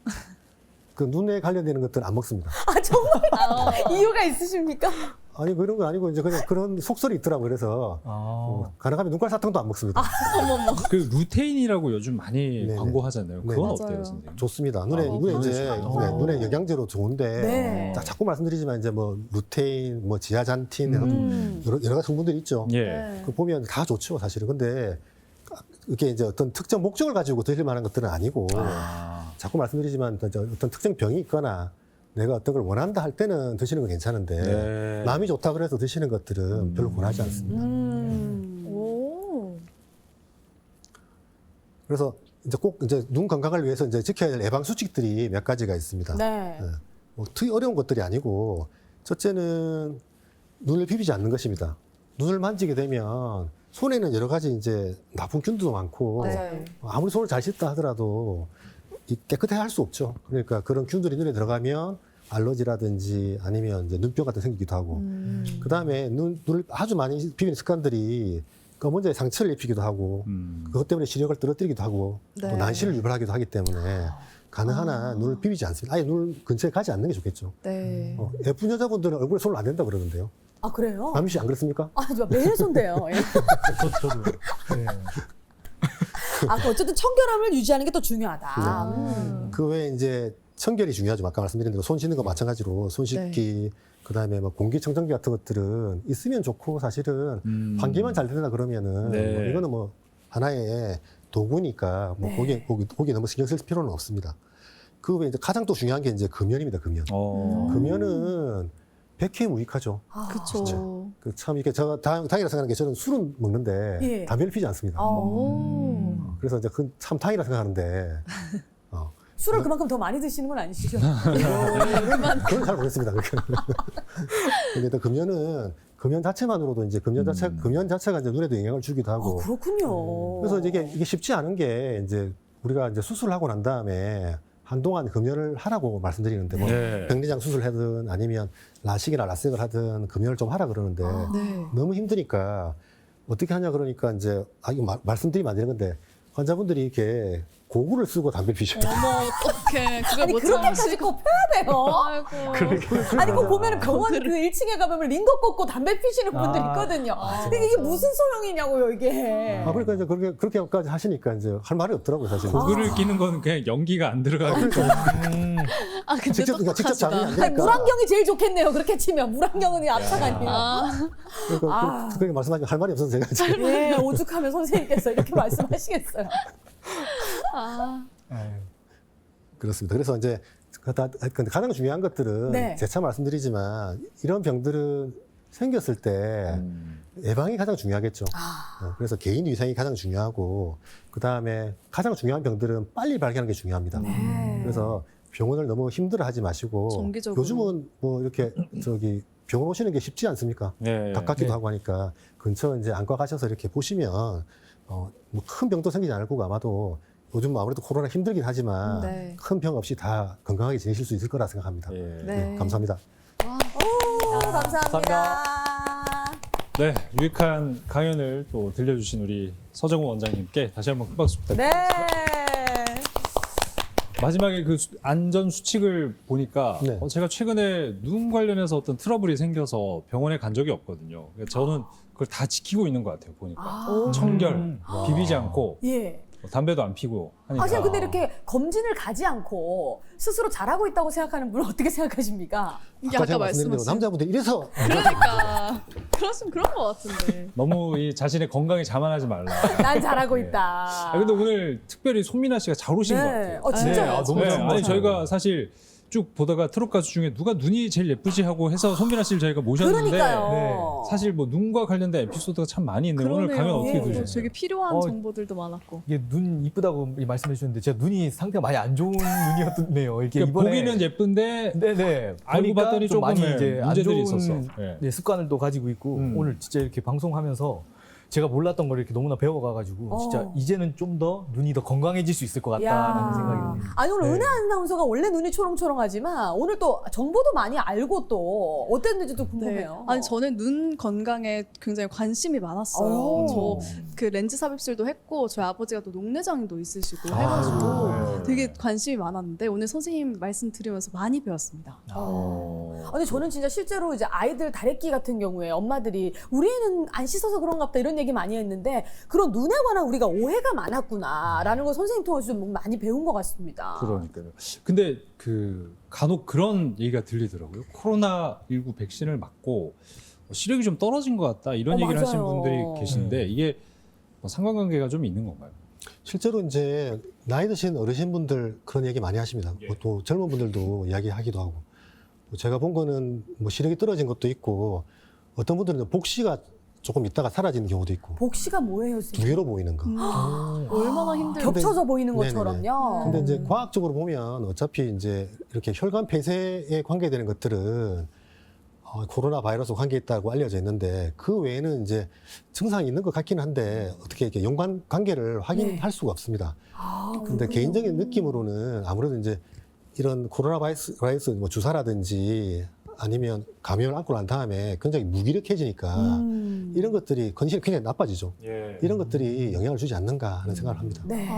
그 눈에 관련되는 것들은 안 먹습니다. 아, 정말 이유가 있으십니까? 아니 그런 거 아니고 이제 그냥 그런 속설이 있더라고요. 그래서 가능하면 눈깔 사탕도 안 먹습니다. 그 루테인이라고 요즘 많이 네네. 광고하잖아요. 그건 맞아요. 어때요, 선생님? 좋습니다. 눈에 이제 눈에 영양제로 좋은데 네. 자꾸 말씀드리지만 이제 뭐 루테인, 뭐 지아잔틴 여러 가지 성분들이 있죠. 예. 네. 그 보면 다 좋죠, 사실은. 근데 이게 이제 어떤 특정 목적을 가지고 드실 만한 것들은 아니고 자꾸 말씀드리지만 어떤 특정 병이 있거나 내가 어떤 걸 원한다 할 때는 드시는 건 괜찮은데 네. 마음이 좋다 그래서 드시는 것들은 별로 권하지 않습니다. 오. 그래서 이제 꼭 이제 눈 건강을 위해서 이제 지켜야 될 예방 수칙들이 몇 가지가 있습니다. 네. 뭐 특히 어려운 것들이 아니고 첫째는 눈을 비비지 않는 것입니다. 눈을 만지게 되면 손에는 여러 가지 이제 나쁜 균도 많고 맞아요. 아무리 손을 잘 씻다 하더라도 깨끗해 할 수 없죠. 그러니까 그런 균들이 눈에 들어가면 알러지라든지 아니면 이제 눈병 같은 게 생기기도 하고 그 다음에 눈을 아주 많이 비비는 습관들이 먼저 상처를 입히기도 하고 그것 때문에 시력을 떨어뜨리기도 하고 네. 또 난시를 유발하기도 하기 때문에 가능한 한 눈을 비비지 않습니다. 아예 눈 근처에 가지 않는 게 좋겠죠. 네. 예쁜 여자분들은 얼굴에 손을 안 댄다 그러는데요. 아, 그래요? 남희 씨 안 그렇습니까? 저 매일 손대요. 예. 저도. 네. 어쨌든 청결함을 유지하는 게 더 중요하다. 그 외에 이제 청결이 중요하죠. 아까 말씀드린 대로 손 씻는 거 마찬가지로 손 씻기, 그다음에 뭐 공기청정기 같은 것들은 있으면 좋고 사실은 환기만 잘 된다 그러면은 네. 뭐 이거는 뭐 하나의 도구니까 뭐 거기에 너무 신경 쓸 필요는 없습니다. 그 외에 이제 가장 또 중요한 게 이제 금연입니다. 금연. 금연은 백해무익하죠. 그렇죠. 그 참 이게 제가 당이라 생각하는 게 저는 술은 먹는데 예. 담배를 피지 않습니다. 오. 그래서 이제 그 참 당이라 생각하는데 술을 그만큼 더 많이 드시는 건 아니시죠? 그건 잘 모르겠습니다. 근데 또 금연 자체만으로도 이제 금연 자체가 이제 눈에도 영향을 주기도 하고. 그렇군요. 그래서 이게 쉽지 않은 게 이제 우리가 이제 수술을 하고 난 다음에 한동안 금연을 하라고 말씀드리는데 뭐 네. 백내장 수술하든 아니면 라식이나 라섹을 하든 금연을 좀 하라 그러는데 네. 너무 힘드니까 어떻게 하냐 그러니까 이제 이거 말씀드리면 안 되는 건데 환자분들이 이렇게 고구를 쓰고 담배 피셔요. 어머 어떡해. 그걸 아니 못 그렇게까지 꼭 펴야 돼요. 아이고. 아니 꼭 보면은 병원 그 1층에 가보면 링거 꽂고 담배 피시는 분들 있거든요. 근데 이게 무슨 소용이냐고요 이게. 그러니까 이제 그렇게까지 하시니까 이제 할 말이 없더라고요, 사실. 고글을 끼는 건 그냥 연기가 안 들어가고 아 근데 직접 자극이 안 아니, 되니까. 물안경이 제일 좋겠네요. 그렇게 치면 물안경은 압착 아니에요. 그러니까 그렇게 말씀하시면 할 말이 없어서 제가 지금. 예, 오죽하면 선생님께서 이렇게 말씀하시겠어요. 그렇습니다. 그래서 이제 근데 가장 중요한 것들은 네. 재차 말씀드리지만 이런 병들은 생겼을 때 예방이 가장 중요하겠죠. 그래서 개인 위생이 가장 중요하고 그 다음에 가장 중요한 병들은 빨리 발견하는 게 중요합니다. 그래서 병원을 너무 힘들어하지 마시고 정기적으로. 요즘은 뭐 이렇게 병원 오시는 게 쉽지 않습니까? 네. 가깝기도 하고 하니까 근처 이제 안과 가셔서 이렇게 보시면 뭐 큰 병도 생기지 않을 거고 아마도 요즘 아무래도 코로나 힘들긴 하지만 네. 큰 병 없이 다 건강하게 지내실 수 있을 거라 생각합니다. 예. 네. 감사합니다. 오, 감사합니다. 네, 유익한 강연을 또 들려주신 우리 서정훈 원장님께 다시 한번 큰 박수 부탁드립니다. 네. 마지막에 그 안전 수칙을 보니까 네. 제가 최근에 눈 관련해서 어떤 트러블이 생겨서 병원에 간 적이 없거든요. 그러니까 저는 그걸 다 지키고 있는 것 같아요. 보니까 청결, 비비지 않고 예. 담배도 안 피고 하니까. 사실 근데 이렇게 검진을 가지 않고 스스로 잘하고 있다고 생각하는 분은 어떻게 생각하십니까? 이게 아까 아까 제가 말씀드린 대로 말씀하신 남자분들이 이래서 그러니까 그런 거 같은데. 너무 이 자신의 건강에 자만하지 말라. 난 잘하고 네. 있다. 근데 오늘 특별히 손민아 씨가 잘 오신 것 같아요. 진짜요? 아, 너무 네, 좋은 것 아니 같아요. 저희가 사실 쭉 보다가 트롯 가수 중에 누가 눈이 제일 예쁘지 하고 해서 손민아 씨를 저희가 모셨는데 그러니까요. 사실 뭐 눈과 관련된 에피소드가 참 많이 있는데 오늘 강연 어떻게 예. 들으셨어요? 되게 필요한 어, 정보들도 많았고. 이게 눈 이쁘다고 말씀해 주셨는데 제가 눈이 상태가 많이 안 좋은 눈이었네요. 이게 그러니까 이번에 보기는 예쁜데 네네 알고 보니까 봤더니 좀 많이 조금 이제 안 문제들이 좋은 있었어. 예. 네, 습관을 또 가지고 있고 오늘 진짜 이렇게 방송하면서 제가 몰랐던 걸 이렇게 너무나 배워가가지고 진짜 이제는 좀 더 눈이 더 건강해질 수 있을 것 같다라는 생각이 듭니다. 아니 오늘 네. 은혜 아나운서가 원래 눈이 초롱초롱하지만 오늘 또 정보도 많이 알고 또 어땠는지도 네. 궁금해요. 아니 저는 눈 건강에 굉장히 관심이 많았어요. 오. 저 그 렌즈 삽입술도 했고 저희 아버지가 또 녹내장도 있으시고 네. 해가지고 되게 관심이 많았는데 오늘 선생님 말씀 들으면서 많이 배웠습니다. 근데 저는 진짜 실제로 이제 아이들 다래끼 같은 경우에 엄마들이 우리 애는 안 씻어서 그런갑다 이런 얘기 많이 했는데 그런 눈에 관한 우리가 오해가 많았구나라는 걸 선생님 통해서 좀 많이 배운 것 같습니다. 그러니까요. 근데 그 간혹 그런 얘기가 들리더라고요. 코로나19 백신을 맞고 시력이 좀 떨어진 것 같다 이런 얘기를 맞아요. 하시는 분들이 계신데 이게 뭐 상관관계가 좀 있는 건가요? 실제로 이제 나이 드신 어르신분들 그런 얘기 많이 하십니다. 예. 또 젊은 분들도 이야기하기도 하고. 제가 본 거는 뭐 시력이 떨어진 것도 있고 어떤 분들은 복시가 조금 있다가 사라지는 경우도 있고 복시가 뭐예요, 두 선생님? 개로 보이는 거. 얼마나 힘들고 겹쳐서 보이는 네네네. 것처럼요. 근데 이제 과학적으로 보면 어차피 이제 이렇게 혈관 폐쇄에 관계되는 것들은 코로나 바이러스와 관계있다고 알려져 있는데 그 외에는 이제 증상이 있는 것 같기는 한데 어떻게 이렇게 연관 관계를 확인할 수가 없습니다. 근데 개인적인 느낌으로는 아무래도 이제 이런 코로나 바이러스 뭐 주사라든지 아니면 감염을 안고 난 다음에 굉장히 무기력해지니까 이런 것들이 컨디션이 굉장히 나빠지죠. 예. 이런 것들이 영향을 주지 않는가 하는 생각을 합니다. 네.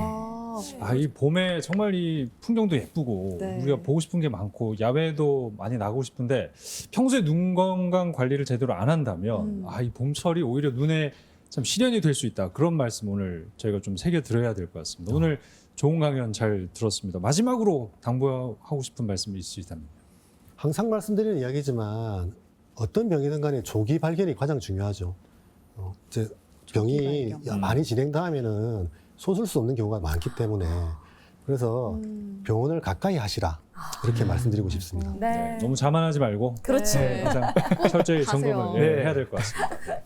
이 봄에 정말 이 풍경도 예쁘고 네. 우리가 보고 싶은 게 많고 야외도 많이 나가고 싶은데 평소에 눈 건강 관리를 제대로 안 한다면 이 봄철이 오히려 눈에 참 시련이 될 수 있다. 그런 말씀 오늘 저희가 좀 새겨 들어야 될 것 같습니다. 오늘 좋은 강연 잘 들었습니다. 마지막으로 당부하고 싶은 말씀이 있으시다면. 항상 말씀드리는 이야기지만 어떤 병이든 간에 조기 발견이 가장 중요하죠. 이제 병이 발견. 많이 진행되면은 솟을 수 없는 경우가 많기 때문에 그래서 병원을 가까이 하시라 이렇게 말씀드리고 싶습니다. 네. 너무 자만하지 말고 그렇지. 네. 항상 철저히 가세요. 점검을 네. 해야 될 것 같습니다.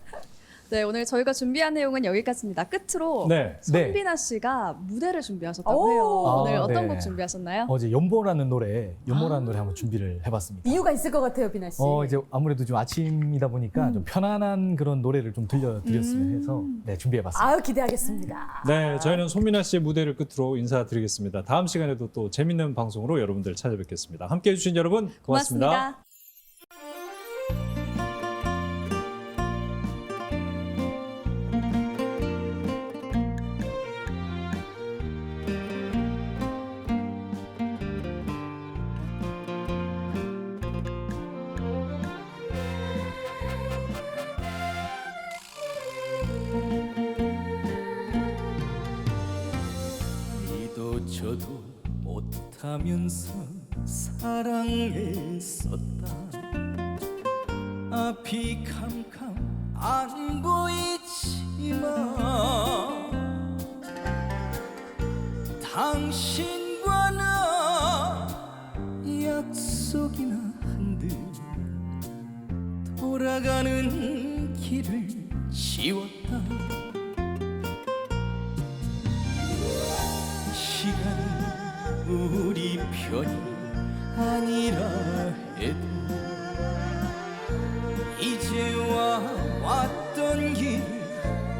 네, 오늘 저희가 준비한 내용은 여기까지입니다. 끝으로 네. 손비나 씨가 무대를 준비하셨다고 오. 해요. 오늘 아, 어떤 네. 곡 준비하셨나요? 어제 연보라는 노래 한번 준비를 해봤습니다. 이유가 있을 것 같아요, 비나 씨. 이제 아무래도 좀 아침이다 보니까 좀 편안한 그런 노래를 좀 들려드렸으면 해서 네, 준비해봤습니다. 아유, 기대하겠습니다. 네, 저희는 손민아 씨의 무대를 끝으로 인사드리겠습니다. 다음 시간에도 또 재밌는 방송으로 여러분들 찾아뵙겠습니다. 함께해 주신 여러분 고맙습니다. 고맙습니다. 못하면서 사랑했었다. 앞이 캄캄 안 보이지만 당신과 나 약속이나 한듯 돌아가는 길을 지웠다. 시간이 우리 편이 아니라 해도 이제와 왔던 길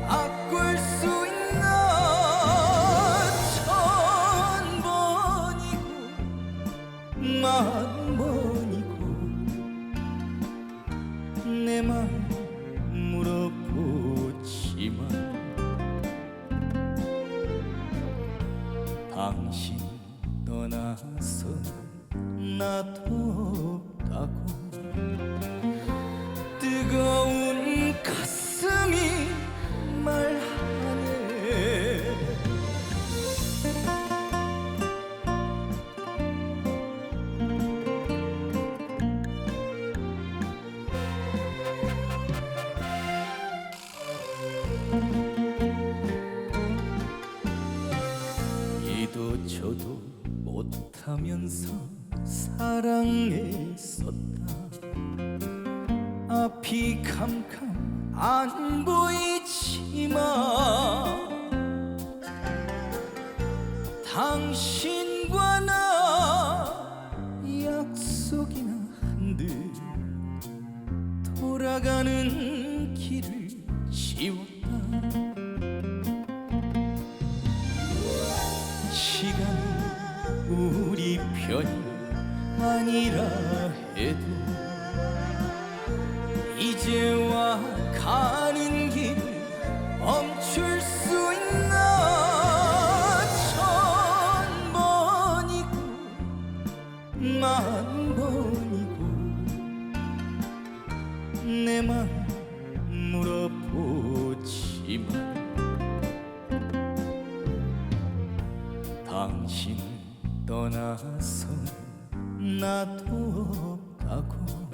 바꿀 수 있나. 천 번이고 만 번이고 내 맘 물어보지만 당신 떠나서 나도 없다고 뜨거운 가슴이 말하네. 이도 저도 못하면서 사랑했었다. 앞이 캄캄 안 보이지만 당신과 나 약속이나 한듯 돌아가는 길을 지웠다. 시간이 우리 편이 아니라 해도 이제와 가는 길 멈출 수 있나. 천 번이고 만 번이고 내 맘 물어보지만 당신 떠나서 나도 없다고